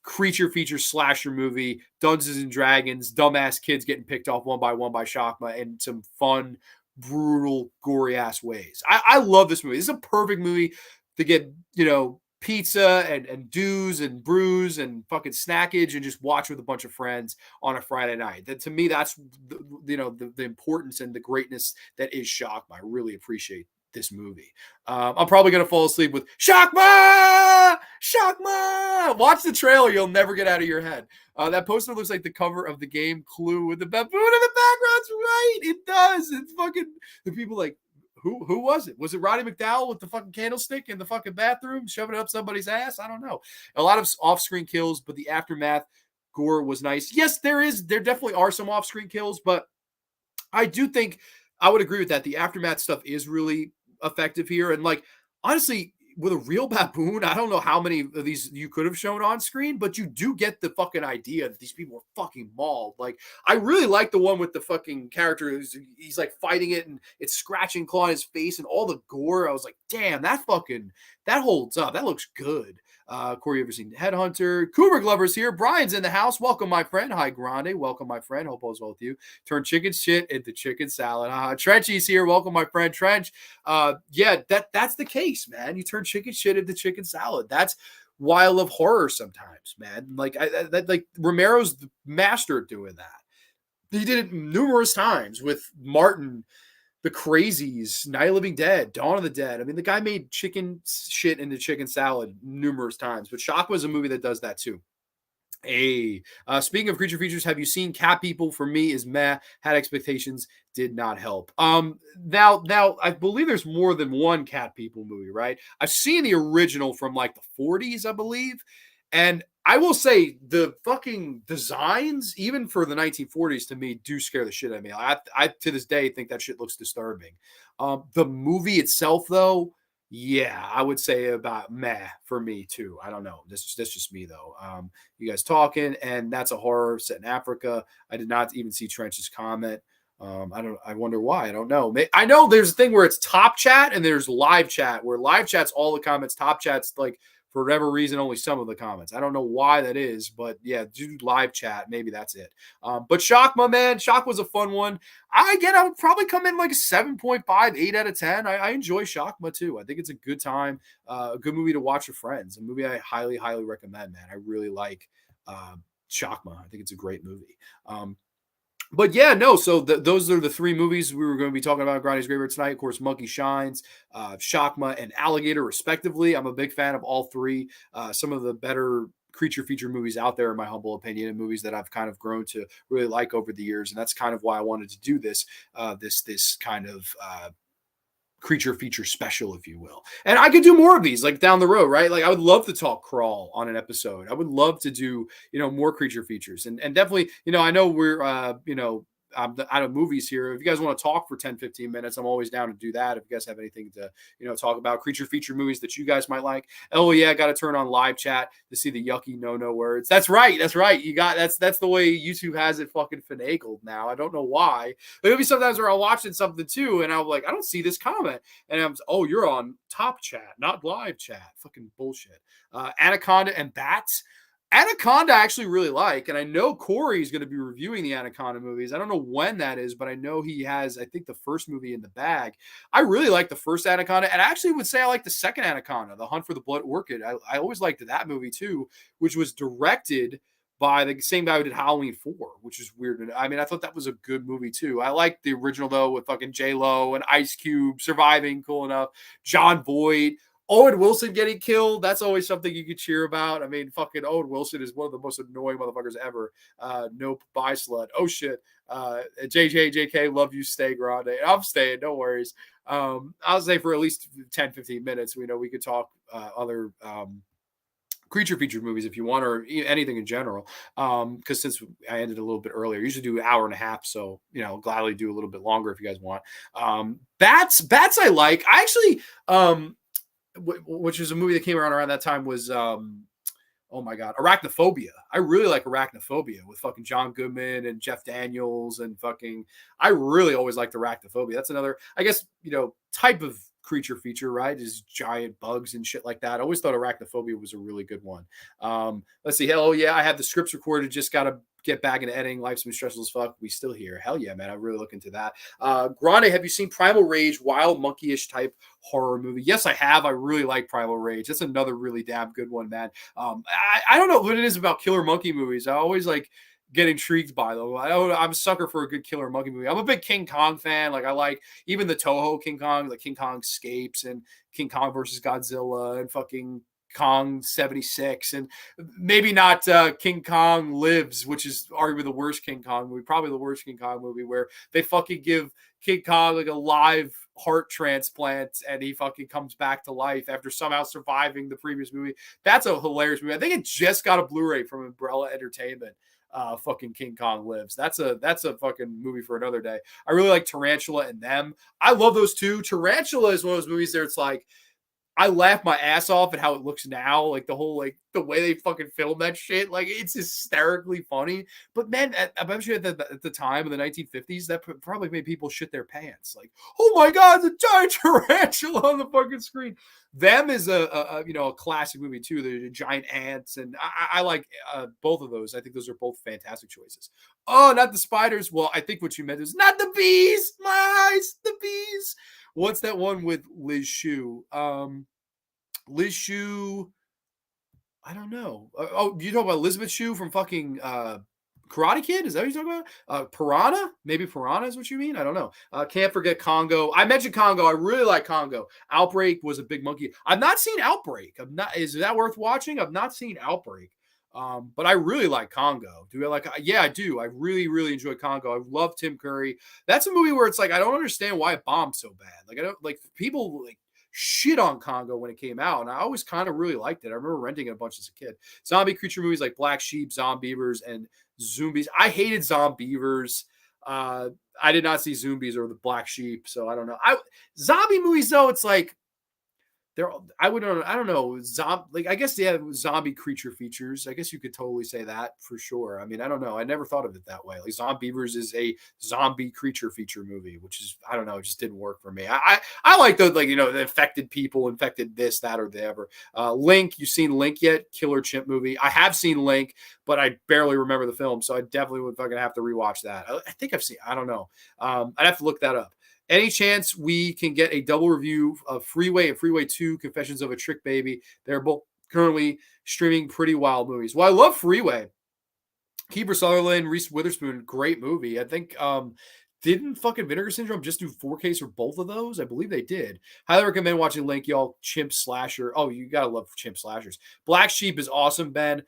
creature feature slasher movie, Dungeons and Dragons, dumbass kids getting picked off one by Shakma in some fun, brutal, gory ass ways. I love this movie. This is a perfect movie to get, pizza and dews and brews and fucking snackage and just watch with a bunch of friends on a Friday night. That, to me, that's the importance and the greatness that is Shakma. I really appreciate this movie. I'm probably gonna fall asleep with Shakma, Shakma. Watch the trailer; you'll never get out of your head. That poster looks like the cover of the game Clue with the baboon in the background. Right, it does. It's fucking the people like. Who was it? Was it Roddy McDowell with the fucking candlestick in the fucking bathroom, shoving it up somebody's ass? I don't know. A lot of off-screen kills, but the aftermath gore was nice. Yes, there definitely are some off-screen kills, but I do think I would agree with that. The aftermath stuff is really effective here. And, like, honestly, with a real baboon, I don't know how many of these you could have shown on screen, but you do get the fucking idea that these people are fucking mauled. Like, I really like the one with the fucking character he's like fighting it and it's scratching, clawing his face and all the gore. I was like, damn, that holds up. That looks good. Corey, you ever seen Headhunter? Cooper Glover's here. Brian's in the house. Welcome, my friend. Hi, Grande. Welcome, my friend. Hope all's well with you. Turn chicken shit into chicken salad. Trenchy's here. Welcome, my friend Trench. Yeah, that's the case, man. You turn chicken shit into chicken salad. That's why I love horror sometimes, man. Like, like Romero's the master at doing that. He did it numerous times with Martin, The Crazies, Night of the Living Dead, Dawn of the Dead. I mean, the guy made chicken shit into chicken salad numerous times, but Shock was a movie that does that too. Speaking of creature features, have you seen Cat People? For me, is meh. Had expectations, did not help. Now I believe there's more than one Cat People movie, right? I've seen the original from like the 40s, I believe, and I will say the fucking designs, even for the 1940s, to me, do scare the shit out of me. I to this day think that shit looks disturbing. The movie itself, though, yeah, I would say about meh for me too. I don't know. That's just me though. You guys talking, and that's a horror set in Africa. I did not even see Trench's comment. I wonder why. I don't know. I know there's a thing where it's top chat and there's live chat, where live chat's all the comments, top chat's like, for whatever reason, only some of the comments. I don't know why that is, but yeah, do live chat. Maybe that's it. But Shock, my man, Shock was a fun one. I would probably come in like a 7.5, 8 out of 10. I enjoy Shakma too. I think it's a good time, a good movie to watch with friends. A movie I highly, highly recommend, man. I really like Shakma. I think it's a great movie. But yeah, no. So those are the three movies we were going to be talking about. Grande's Graveyard tonight, of course, Monkey Shines, Shakma, and Alligator, respectively. I'm a big fan of all three. Some of the better creature feature movies out there, in my humble opinion, and movies that I've kind of grown to really like over the years. And that's kind of why I wanted to do this kind of creature feature special, if you will. And I could do more of these like down the road, right? Like I would love to talk Crawl on an episode. I would love to do, more creature features and definitely, I know we're, I'm out of movies here. If you guys want to talk for 10, 15 minutes, I'm always down to do that. If you guys have anything to, talk about creature feature movies that you guys might like. Oh yeah, I got to turn on live chat to see the yucky no words. That's right. You got, that's the way YouTube has it fucking finagled now. I don't know why. There'll be sometimes where I'm watching something too, and I'm like, I don't see this comment. And I'm, oh, you're on top chat, not live chat. Fucking bullshit. Anaconda and Bats. Anaconda I actually really like, and I know Corey is going to be reviewing the Anaconda movies. I don't know when that is, but I know he has, I think, the first movie in the bag. I really like the first Anaconda, and I actually would say I like the second Anaconda, The Hunt for the Blood Orchid. I always liked that movie too, which was directed by the same guy who did Halloween 4, which is weird. I mean, I thought that was a good movie too. I liked the original though, with fucking J-Lo and Ice Cube surviving, cool enough. John Boyd. Owen Wilson getting killed, that's always something you could cheer about. I mean, fucking Owen Wilson is one of the most annoying motherfuckers ever. Nope, bye slut. Oh shit. JK, love you, stay Grande. I'm staying, no worries. I'll say for at least 10, 15 minutes, we know we could talk other creature featured movies if you want, or anything in general. Because since I ended a little bit earlier, I usually do an hour and a half, so I'll gladly do a little bit longer if you guys want. Bats I like. I actually which is a movie that came around that time, was oh my god, Arachnophobia. I really like Arachnophobia with fucking John Goodman and Jeff Daniels and fucking. I really always liked Arachnophobia. That's another, I guess, type of creature feature, right? Is giant bugs and shit like that. I always thought Arachnophobia was a really good one. Let's see. Hell yeah, I have the scripts recorded. Just gotta get back into editing. Life's been stressful as fuck. We still here. Hell yeah, man. I really look into that. Grande, have you seen Primal Rage, wild monkeyish type horror movie? Yes, I have. I really like Primal Rage. That's another really damn good one, man. I don't know what it is about killer monkey movies. I always like get intrigued by them. I'm a sucker for a good killer monkey movie. I'm a big King Kong fan. Like, I like even the Toho King Kong, like King Kong Escapes and King Kong versus Godzilla and fucking Kong 76, and maybe not King Kong Lives, which is arguably the worst King Kong movie, probably the worst King Kong movie, where they fucking give King Kong like a live heart transplant and he fucking comes back to life after somehow surviving the previous movie. That's a hilarious movie. I think it just got a Blu-ray from Umbrella Entertainment. Fucking King Kong Lives. That's a fucking movie for another day. I really like Tarantula and Them. I love those two. Tarantula is one of those movies there. It's like, I laugh my ass off at how it looks now, like the whole, like the way they fucking film that shit. Like, it's hysterically funny. But man, I'm sure at the time in the 1950s, that probably made people shit their pants. Like, oh my god, the giant tarantula on the fucking screen. Them is a classic movie too. The giant ants, and I like both of those. I think those are both fantastic choices. Oh, not the spiders. Well, I think what you meant is not the bees. Lies, the bees. What's that one with Liz Shue? Liz Shue, I don't know. You talking about Elizabeth Shue from fucking Karate Kid? Is that what you're talking about? Piranha? Maybe Piranha is what you mean? I don't know. Can't forget Congo. I mentioned Congo. I really like Congo. Outbreak was a big monkey. I've not seen Outbreak. Is that worth watching? I've not seen Outbreak. But I really like Congo. Do I like? Yeah, I do. I really, really enjoy Congo. I love Tim Curry. That's a movie where it's like, I don't understand why it bombed so bad. Like, I don't like, people like shit on Congo when it came out, and I always kind of really liked it. I remember renting it a bunch as a kid. Zombie creature movies like Black Sheep, Zombievers, and Zombies. I hated Zombievers. I did not see Zombies or the Black Sheep, so I don't know. Zombie movies though, it's like, I don't know, I guess they have zombie creature features. I guess you could totally say that for sure. I mean, I don't know. I never thought of it that way. Like, Zombievers is a zombie creature feature movie, which is, I don't know, it just didn't work for me. I like the, like, the infected people, infected this, that, or the ever. Link, you seen Link yet? Killer chimp movie. I have seen Link, but I barely remember the film, so I definitely would fucking have to rewatch that. I think I've seen, I don't know. I'd have to look that up. Any chance we can get a double review of Freeway and Freeway 2, Confessions of a Trick Baby? They're both currently streaming pretty wild movies. Well, I love Freeway. Kiefer Sutherland, Reese Witherspoon, great movie. I think didn't fucking Vinegar Syndrome just do 4Ks for both of those? I believe they did. Highly recommend watching Link, y'all. Chimp slasher. Oh, you gotta love chimp slashers. Black Sheep is awesome, Ben.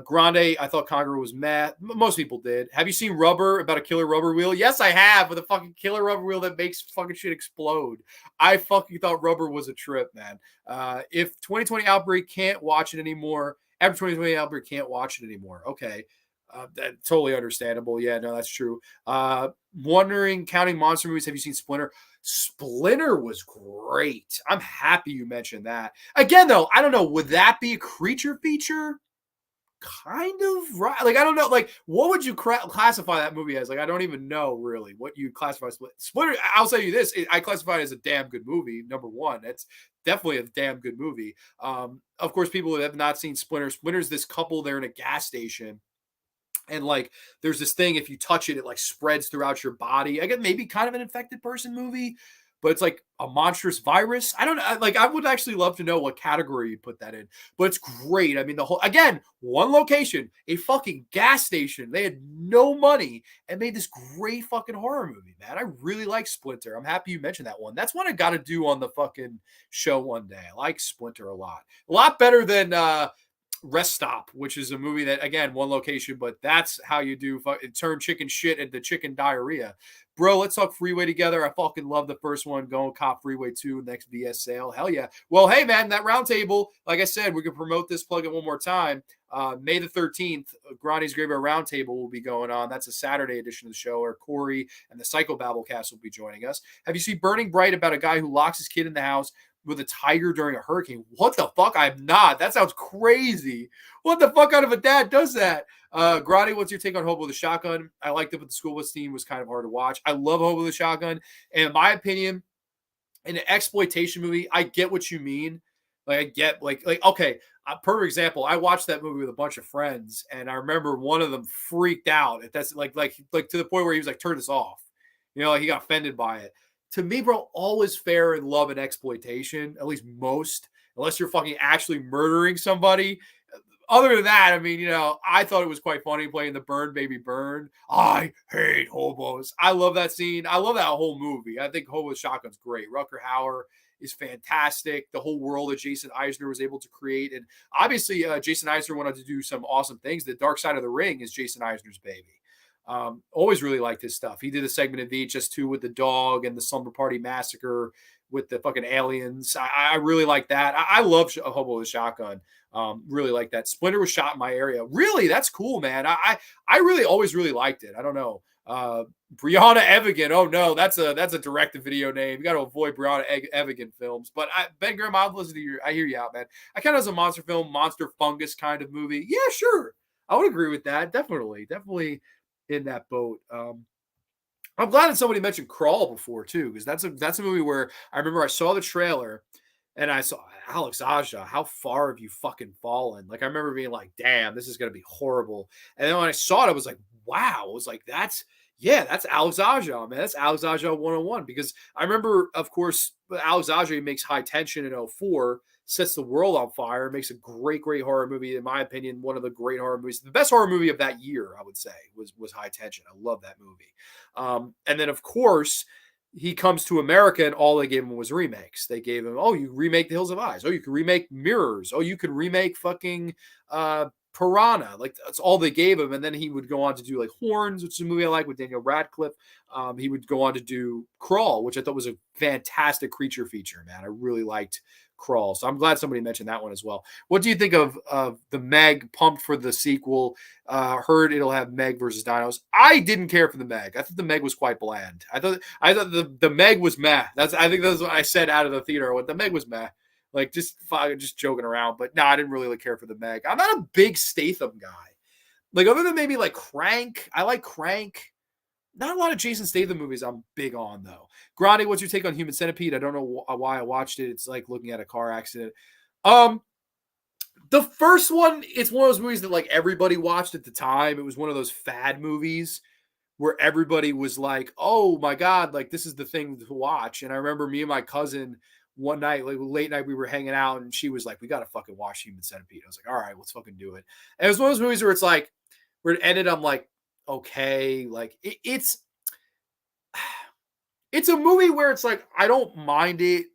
Grande, I thought Conqueror was mad. Most people did. Have you seen Rubber, about a killer rubber wheel? Yes, I have, with a fucking killer rubber wheel that makes fucking shit explode. I fucking thought Rubber was a trip, man. If 2020 Outbreak can't watch it anymore, after 2020 Outbreak can't watch it anymore. Okay. That's totally understandable. Yeah, no, that's true. Wondering, counting monster movies, have you seen Splinter? Splinter was great. I'm happy you mentioned that. Again, though, I don't know. Would that be a creature feature? kind of right. Like, I don't know. Like, what would you classify that movie as? Like, I don't even know really what you classify Splinter. I'll say you this: I classify it as a damn good movie. Number one, it's definitely a damn good movie. Of course, people who have not seen Splinter. Splinter's this couple. They're in a gas station. And like, there's this thing, if you touch it, it like spreads throughout your body. I get maybe kind of an infected person movie, but it's like a monstrous virus. I don't know. Like, I would actually love to know what category you put that in, but it's great. I mean, the whole, again, one location, a fucking gas station. They had no money and made this great fucking horror movie, man. I really like Splinter. I'm happy you mentioned that one. That's one I got to do on the fucking show one day. I like Splinter a lot better than, Rest Stop, which is a movie that, again, one location, but that's how you do turn chicken shit into chicken diarrhea. Bro, let's talk Freeway together. I fucking love the first one. Going cop Freeway 2 next BS sale. Hell yeah. Well, hey, man, that roundtable, like I said, we can promote this, plug it one more time. May the 13th, Grande's Graveyard Roundtable will be going on. That's a Saturday edition of the show, where Corey and the Psychobabble cast will be joining us. Have you seen Burning Bright, about a guy who locks his kid in the house with a tiger during a hurricane? What the fuck? I'm not. That sounds crazy. What the fuck out of a dad does that? Grande, what's your take on Hobo with a Shotgun? I liked it, but the school bus scene was kind of hard to watch. I love Hobo with a Shotgun. And in my opinion, in an exploitation movie, I get what you mean. Like, I get, like okay, perfect example. I watched that movie with a bunch of friends, and I remember one of them freaked out. That's like to the point where he was like, "Turn this off." You know, like, he got offended by it. To me, bro, all is fair in love and exploitation, at least most, unless you're fucking actually murdering somebody. Other than that, I mean, you know, I thought it was quite funny playing the Burn Baby Burn. I hate hobos. I love that scene. I love that whole movie. I think Hobo with Shotgun's great. Rutger Hauer is fantastic. The whole world that Jason Eisner was able to create. And obviously, Jason Eisner wanted to do some awesome things. The Dark Side of the Ring is Jason Eisner's baby. Always really liked his stuff. He did a segment of VHS2 with the dog and the Slumber Party Massacre with the fucking aliens. I really like that. I love Hobo with a Shotgun. Really like that. Splinter was shot in my area. Really, that's cool, man. I really always really liked it. I don't know. Brianna Evigan. Oh no, that's a direct-to-video name. You got to avoid Brianna Evigan films. But Ben Graham, I'll listen to you. I hear you out, man. I kind of as a monster film, monster fungus kind of movie. Yeah, sure. I would agree with that. Definitely in that boat. I'm glad that somebody mentioned Crawl before too, because that's a movie where I remember I saw the trailer and I saw Alex Aja. How far have you fucking fallen? Like, I remember being like, damn, this is gonna be horrible. And then when I saw it, I was like, wow. I was like, that's Alex Aja, man. That's Alex Aja 101. Because I remember, of course, Alex Aja makes High Tension in 04, sets the world on fire, makes a great horror movie. In my opinion, one of the great horror movies. The best horror movie of that year, I would say, was High Tension. I love that movie. And then, of course, he comes to America, and all they gave him was remakes. They gave him, oh, you remake The Hills of Eyes. Oh, you can remake Mirrors. Oh, you could remake fucking Piranha. Like, that's all they gave him. And then he would go on to do like Horns, which is a movie I like with Daniel Radcliffe. He would go on to do Crawl, which I thought was a fantastic creature feature, man. I really liked Crawl. So I'm glad somebody mentioned that one as well. What do you think of the Meg? Pumped for the sequel. Heard it'll have Meg versus Dinos. I didn't care for the Meg. I thought the Meg was quite bland. I thought the Meg was meh. I think that's what I said out of the theater. What the Meg was meh. Like, just joking around. But no, I didn't really care for the Meg. I'm not a big Statham guy. Like, other than maybe like Crank. I like Crank. Not a lot of Jason Statham movies I'm big on, though. Grande, what's your take on Human Centipede? I don't know why I watched it. It's like looking at a car accident. The first one, it's one of those movies that like everybody watched at the time. It was one of those fad movies where everybody was like, oh my God, like this is the thing to watch. And I remember me and my cousin one night, like late night, we were hanging out and she was like, we got to fucking watch Human Centipede. I was like, all right, let's fucking do it. And it was one of those movies where it's like, where it ended, I'm like, okay, like it's a movie where it's like, I don't mind it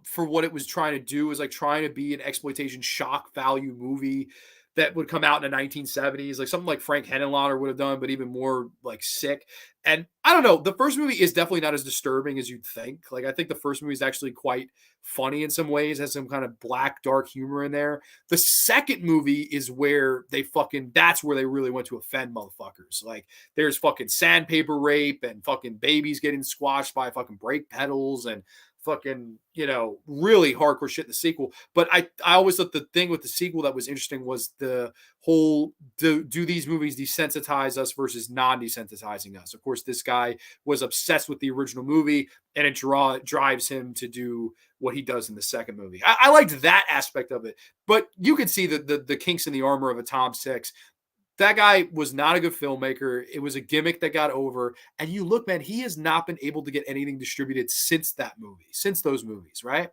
for what it was trying to do. It was like trying to be an exploitation shock value movie that would come out in the 1970s, like something like Frank Henenlotter would have done, but even more like sick. And I don't know, the first movie is definitely not as disturbing as you'd think. Like, I think the first movie is actually quite funny in some ways, has some kind of black, dark humor in there. The second movie is where that's where they really went to offend motherfuckers. Like, there's fucking sandpaper rape and fucking babies getting squashed by fucking brake pedals and fucking, really hardcore shit in the sequel. But I always thought the thing with the sequel that was interesting was the whole do these movies desensitize us versus non-desensitizing us. Of course, this guy was obsessed with the original movie, and it drives him to do what he does in the second movie. I liked that aspect of it, but you could see the kinks in the armor of a Tom Six. That guy was not a good filmmaker. It was a gimmick that got over. And you look, man, he has not been able to get anything distributed since those movies, right?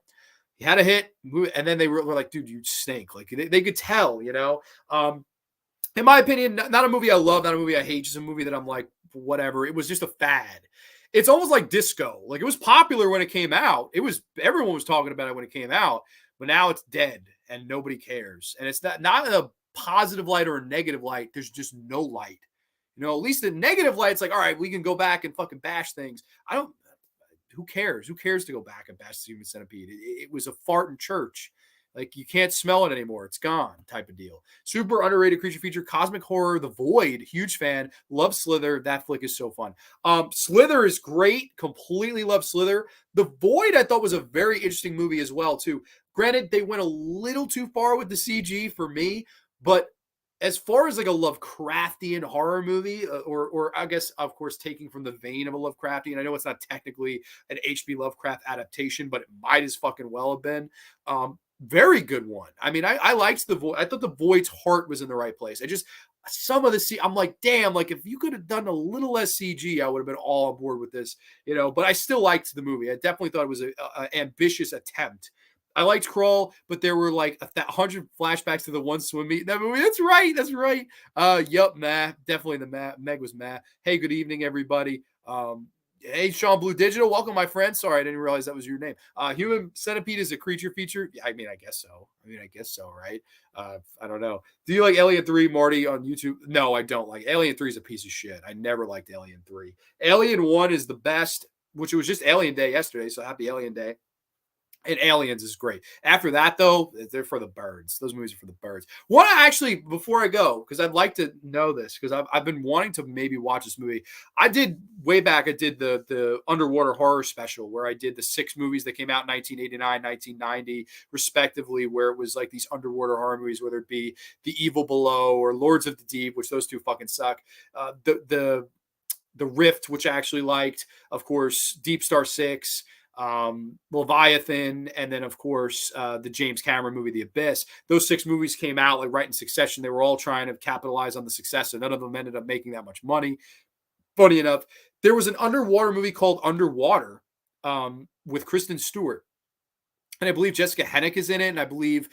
He had a hit, and then they were like, dude, you stink. Like they could tell, in my opinion, not a movie I love, not a movie I hate, just a movie that I'm like, whatever. It was just a fad. It's almost like disco. Like it was popular when it came out. Everyone was talking about it when it came out, but now it's dead and nobody cares. And it's not a positive light or a negative light. There's just no light. At least the negative light, it's like, all right, we can go back and fucking bash things. Who cares? Who cares to go back and bash the Human Centipede? It was a fart in church. Like you can't smell it anymore. It's gone type of deal. Super underrated creature feature, cosmic horror, The Void. Huge fan. Love Slither. That flick is so fun. Slither is great. Completely love Slither. The Void I thought was a very interesting movie as well too. Granted, they went a little too far with the CG for me, but as far as like a Lovecraftian horror movie, or I guess, of course, taking from the vein of a Lovecraftian, I know it's not technically an H.P. Lovecraft adaptation, but it might as fucking well have been. Very good one. I mean, I liked The Void. I thought The Void's heart was in the right place. Some of the I'm like, damn, like if you could have done a little less CG, I would have been all on board with this, but I still liked the movie. I definitely thought it was an ambitious attempt. I liked Crawl, but there were like 100 flashbacks to the one swim meet in that movie. That's right. Yup, definitely Meg was mad. Hey, good evening, everybody. Hey, Sean Blue Digital, welcome, my friend. Sorry, I didn't realize that was your name. Human Centipede is a creature feature. Yeah, I mean, I guess so, right? I don't know. Do you like Alien 3, Marty, on YouTube? No, I don't like. Alien 3 is a piece of shit. I never liked Alien 3. Alien 1 is the best, which was just Alien Day yesterday, so happy Alien Day. And Aliens is great. After that, though, they're for the birds. Those movies are for the birds. One, actually, before I go, because I'd like to know this, because I've been wanting to maybe watch this movie. I did the underwater horror special where I did the 6 movies that came out in 1989, 1990, respectively, where it was like these underwater horror movies, whether it be The Evil Below or Lords of the Deep, which those two fucking suck. The Rift, which I actually liked. Of course, Deep Star 6. Leviathan, and then of course the James Cameron movie The Abyss. Those 6 movies came out like right in succession. They were all trying to capitalize on the success, so none of them ended up making that much money. Funny enough, there was an underwater movie called Underwater with Kristen Stewart, and I believe Jessica Hennick is in it, and I believe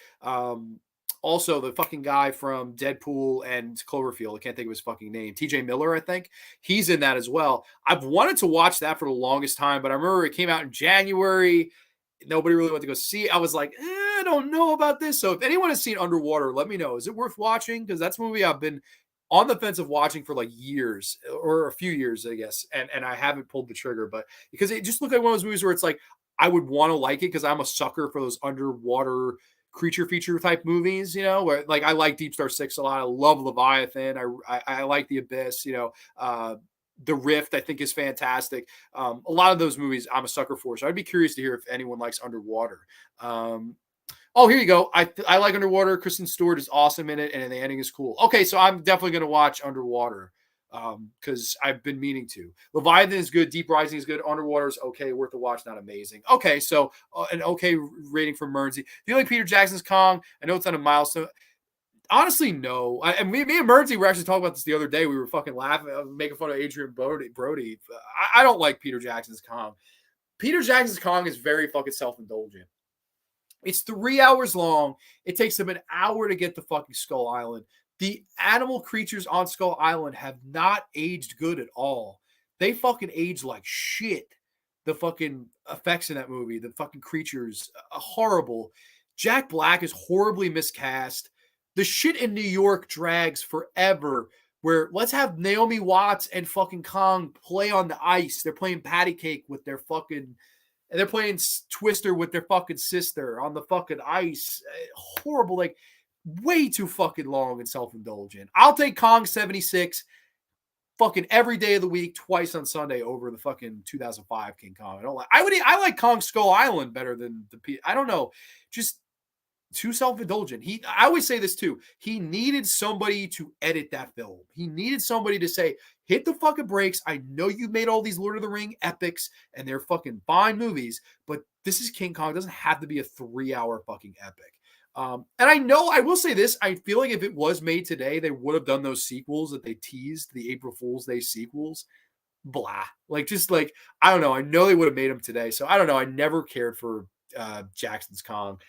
also the fucking guy from Deadpool and Cloverfield. I can't think of his fucking name. TJ Miller, I think. He's in that as well. I've wanted to watch that for the longest time, but I remember it came out in January. Nobody really went to go see it. I was like, I don't know about this. So if anyone has seen Underwater, let me know. Is it worth watching? Because that's a movie I've been on the fence of watching for like years, or a few years, I guess. And I haven't pulled the trigger, but because it just looked like one of those movies where it's like, I would want to like it because I'm a sucker for those underwater creature feature type movies, where like I like Deep Star 6 a lot. I love Leviathan. I like The Abyss, The Rift I think is fantastic. A lot of those movies I'm a sucker for. So I'd be curious to hear if anyone likes Underwater. Oh, here you go. I like Underwater. Kristen Stewart is awesome in it, and the ending is cool. Okay, so I'm definitely going to watch Underwater because I've been meaning to. Leviathan is good. Deep Rising is good. Underwater is okay. Worth the watch. Not amazing. Okay, so an okay rating for Mernsey. Do you like Peter Jackson's Kong? I know it's on a milestone. Honestly, no. And me and Mernsey were actually talking about this the other day. We were fucking laughing, making fun of Adrian Brody. I don't like Peter Jackson's Kong. Peter Jackson's Kong is very fucking self-indulgent. It's 3 hours long. It takes them an hour to get to fucking Skull Island. The animal creatures on Skull Island have not aged good at all. They fucking age like shit. The fucking effects in that movie, the fucking creatures, horrible. Jack Black is horribly miscast. The shit in New York drags forever. Where let's have Naomi Watts and fucking Kong play on the ice. They're playing patty cake with their fucking... And they're playing Twister with their fucking sister on the fucking ice. Horrible, like way too fucking long and self-indulgent. I'll take Kong 76. fucking every day of the week, twice on Sunday over the fucking 2005 King Kong. I like Kong Skull Island better than I don't know, just too self-indulgent. I always say this too. He needed somebody to edit that film. He needed somebody to say, hit the fucking brakes. I know you made all these Lord of the Ring epics and they're fucking fine movies, but this is King Kong. It doesn't have to be a 3-hour fucking epic. And I know, I will say this, I feel like if it was made today, they would have done those sequels that they teased, the April Fool's Day sequels. Blah. I don't know. I know they would have made them today. So I don't know. I never cared for Jackson's Kong.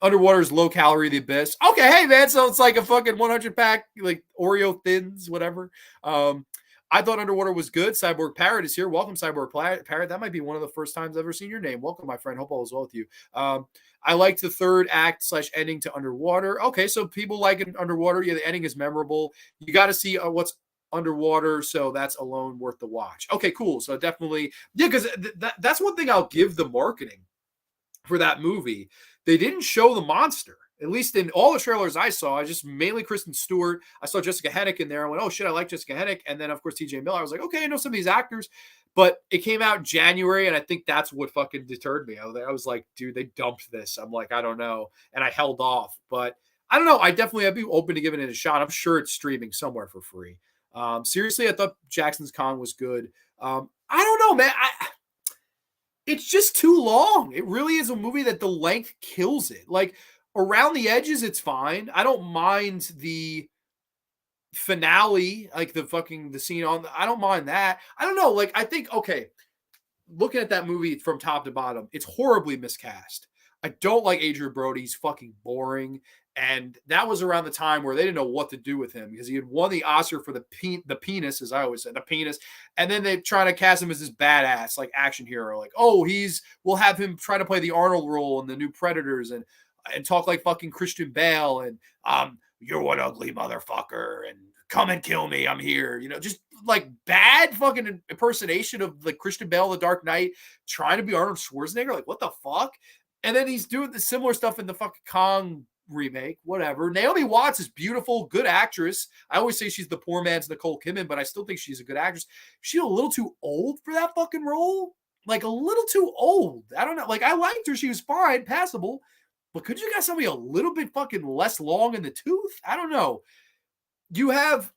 Underwater's Low Calorie The Abyss. Okay, hey man, so it's like a fucking 100 pack, like Oreo thins, whatever. I thought Underwater was good. Cyborg Parrot is here. Welcome, Cyborg Parrot. That might be one of the first times I've ever seen your name. Welcome, my friend. Hope all is well with you. I liked the third act / ending to Underwater. Okay, so people like it Underwater. Yeah, the ending is memorable. You got to see what's underwater, so that's alone worth the watch. Okay, cool. So definitely, yeah, because that's one thing I'll give the marketing for that movie. They didn't show the monster, at least in all the trailers I saw. I just mainly Kristen Stewart. I saw Jessica Hennick in there. I went, oh shit, I like Jessica Hennick. And then of course TJ Miller. I was like, okay, I know some of these actors, but it came out in January, and I think that's what fucking deterred me. I was like, dude, they dumped this. I'm like, I don't know, and I held off. But I don't know. I'd be open to giving it a shot. I'm sure it's streaming somewhere for free. Seriously, I thought Jackson's Kong was good. I don't know, man. It's just too long. It really is a movie that the length kills it. Like around the edges, it's fine. I don't mind the finale, like the scene I don't mind that. I don't know. Like I think, okay, looking at that movie from top to bottom, it's horribly miscast. I don't like Adrian Brody. He's fucking boring. And that was around the time where they didn't know what to do with him because he had won the Oscar for the penis, as I always said, the penis. And then they try to cast him as this badass, like action hero. Like, oh, we'll have him try to play the Arnold role in the new Predators and talk like fucking Christian Bale and you're one ugly motherfucker and come and kill me. I'm here. You know, just like bad fucking impersonation of like Christian Bale, The Dark Knight, trying to be Arnold Schwarzenegger. Like, what the fuck? And then he's doing the similar stuff in the fucking Kong remake, whatever. Naomi Watts is beautiful, good actress. I always say she's the poor man's Nicole Kidman, but I still think she's a good actress. She's a little too old for that fucking role. Like a little too old. I don't know. Like I liked her. She was fine, passable. But could you get somebody a little bit fucking less long in the tooth? I don't know. You have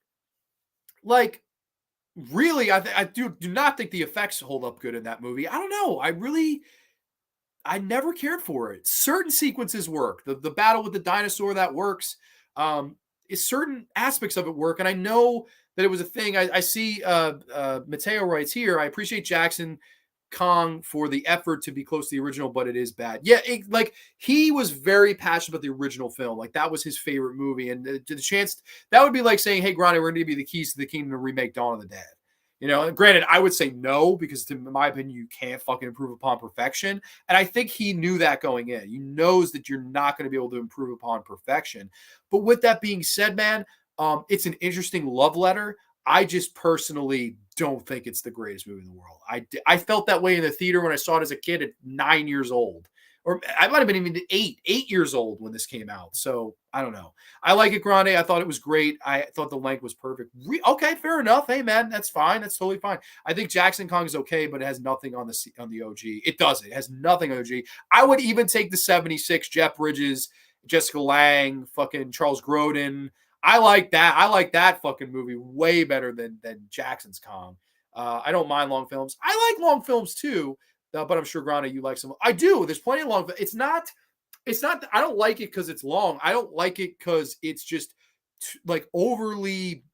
like really, I do not think the effects hold up good in that movie. I don't know. I never cared for it. Certain sequences work. The battle with the dinosaur, that works. Certain aspects of it work. And I know that it was a thing. I see Mateo writes here, I appreciate Jackson Kong for the effort to be close to the original, but it is bad. Yeah, like he was very passionate about the original film. Like that was his favorite movie. And the chance, that would be like saying, hey, Grande, we're going to give you the keys to the kingdom to remake Dawn of the Dead. You know, granted, I would say no, because in my opinion, you can't fucking improve upon perfection. And I think he knew that going in. He knows that you're not going to be able to improve upon perfection. But with that being said, man, it's an interesting love letter. I just personally don't think it's the greatest movie in the world. I felt that way in the theater when I saw it as a kid at 9 years old. Or I might have been even 8 years old when this came out. So I don't know. I like it, Grande. I thought it was great. I thought the length was perfect. Okay, fair enough. Hey, man, that's fine. That's totally fine. I think Jackson Kong is okay, but it has nothing on the OG. It doesn't. It has nothing on OG. I would even take the 76, Jeff Bridges, Jessica Lange, fucking Charles Grodin. I like that. I like that fucking movie way better than Jackson's Kong. I don't mind long films. I like long films too. But I'm sure, Grande, you like some. I do. There's plenty of long. It's not. I don't like it because it's long. I don't like it because it's just like overly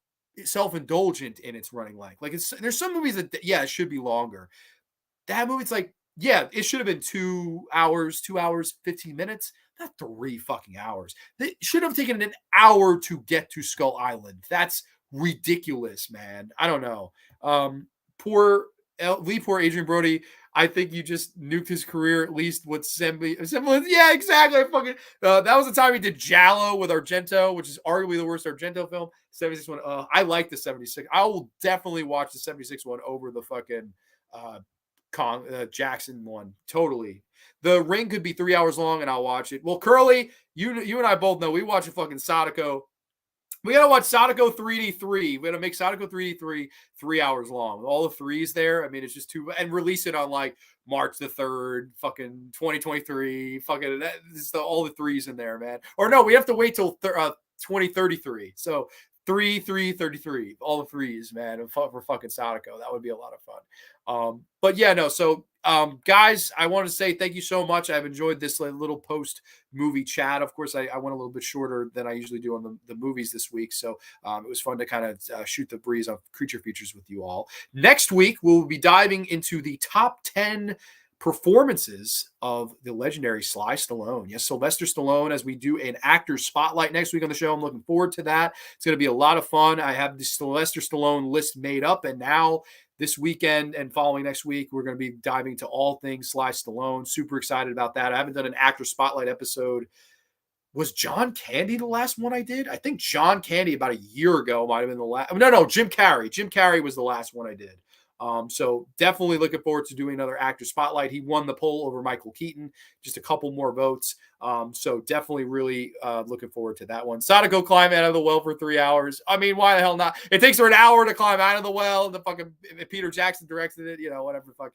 self-indulgent in its running length. Like there's some movies that it should be longer. That movie, it's like it should have been 2 hours, 15 minutes, not 3 fucking hours. They should have taken an hour to get to Skull Island. That's ridiculous, man. I don't know. Poor Adrian Brody. I think you just nuked his career, at least with semblance. Yeah, exactly. That was the time he did Giallo with Argento, which is arguably the worst Argento film. 76 one. I like the 76. I will definitely watch the 76 one over the fucking Jackson one. Totally. The Ring could be 3 hours long, and I'll watch it. Well, Curly, you and I both know we watch a fucking Sadako We gotta watch Sadako 3D3. We gotta make Sadako 3D3 3 hours long. All the threes there. I mean, it's just too, and release it on like March the 3rd, fucking 2023. Fucking all the threes in there, man. Or no, we have to wait till 2033. So 3, 3, 33. All the threes, man, for fucking Sadako. That would be a lot of fun. But yeah, no. So guys, I want to say thank you so much. I've enjoyed this little post movie chat. Of course, I went a little bit shorter than I usually do on the movies this week. So it was fun to kind of shoot the breeze on creature features with you all. Next week, we'll be diving into the top 10 performances of the legendary Sly Stallone. Yes, Sylvester Stallone, as we do an actor spotlight next week on the show. I'm looking forward to that. It's going to be a lot of fun. I have the Sylvester Stallone list made up, and now this weekend and following next week, we're going to be diving to all things Sly Stallone. Super excited about that. I haven't done an actor spotlight episode. Was John Candy the last one I did? I think John Candy about a year ago might have been the last. No, Jim Carrey. Jim Carrey was the last one I did. So definitely looking forward to doing another actor spotlight. He won the poll over Michael Keaton, just a couple more votes. So definitely really looking forward to that one. Sadako climb out of the well for 3 hours. I mean, why the hell not? It takes her an hour to climb out of the well. The fucking Peter Jackson directed it, whatever the fuck.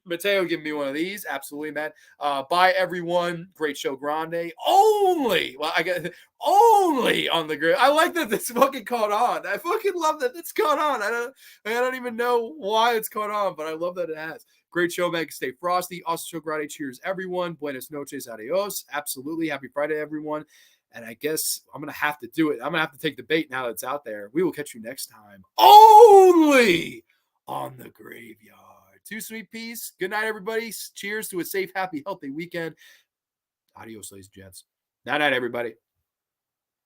Mateo give me one of these. Absolutely, man. Bye, everyone. Great show, Grande. Only on the grid. I like that this fucking caught on. I fucking love that it's caught on. I don't even know why it's caught on, but I love that it has. Great show, Meg. Stay frosty. Also, show Grande. Cheers, everyone. Buenas noches. Adios. Absolutely. Happy Friday, everyone. And I guess I'm going to have to do it. I'm going to have to take the bait now that it's out there. We will catch you next time. Only on the graveyard. Two sweet peas. Good night, everybody. Cheers to a safe, happy, healthy weekend. Adios, ladies and gents. Night, everybody.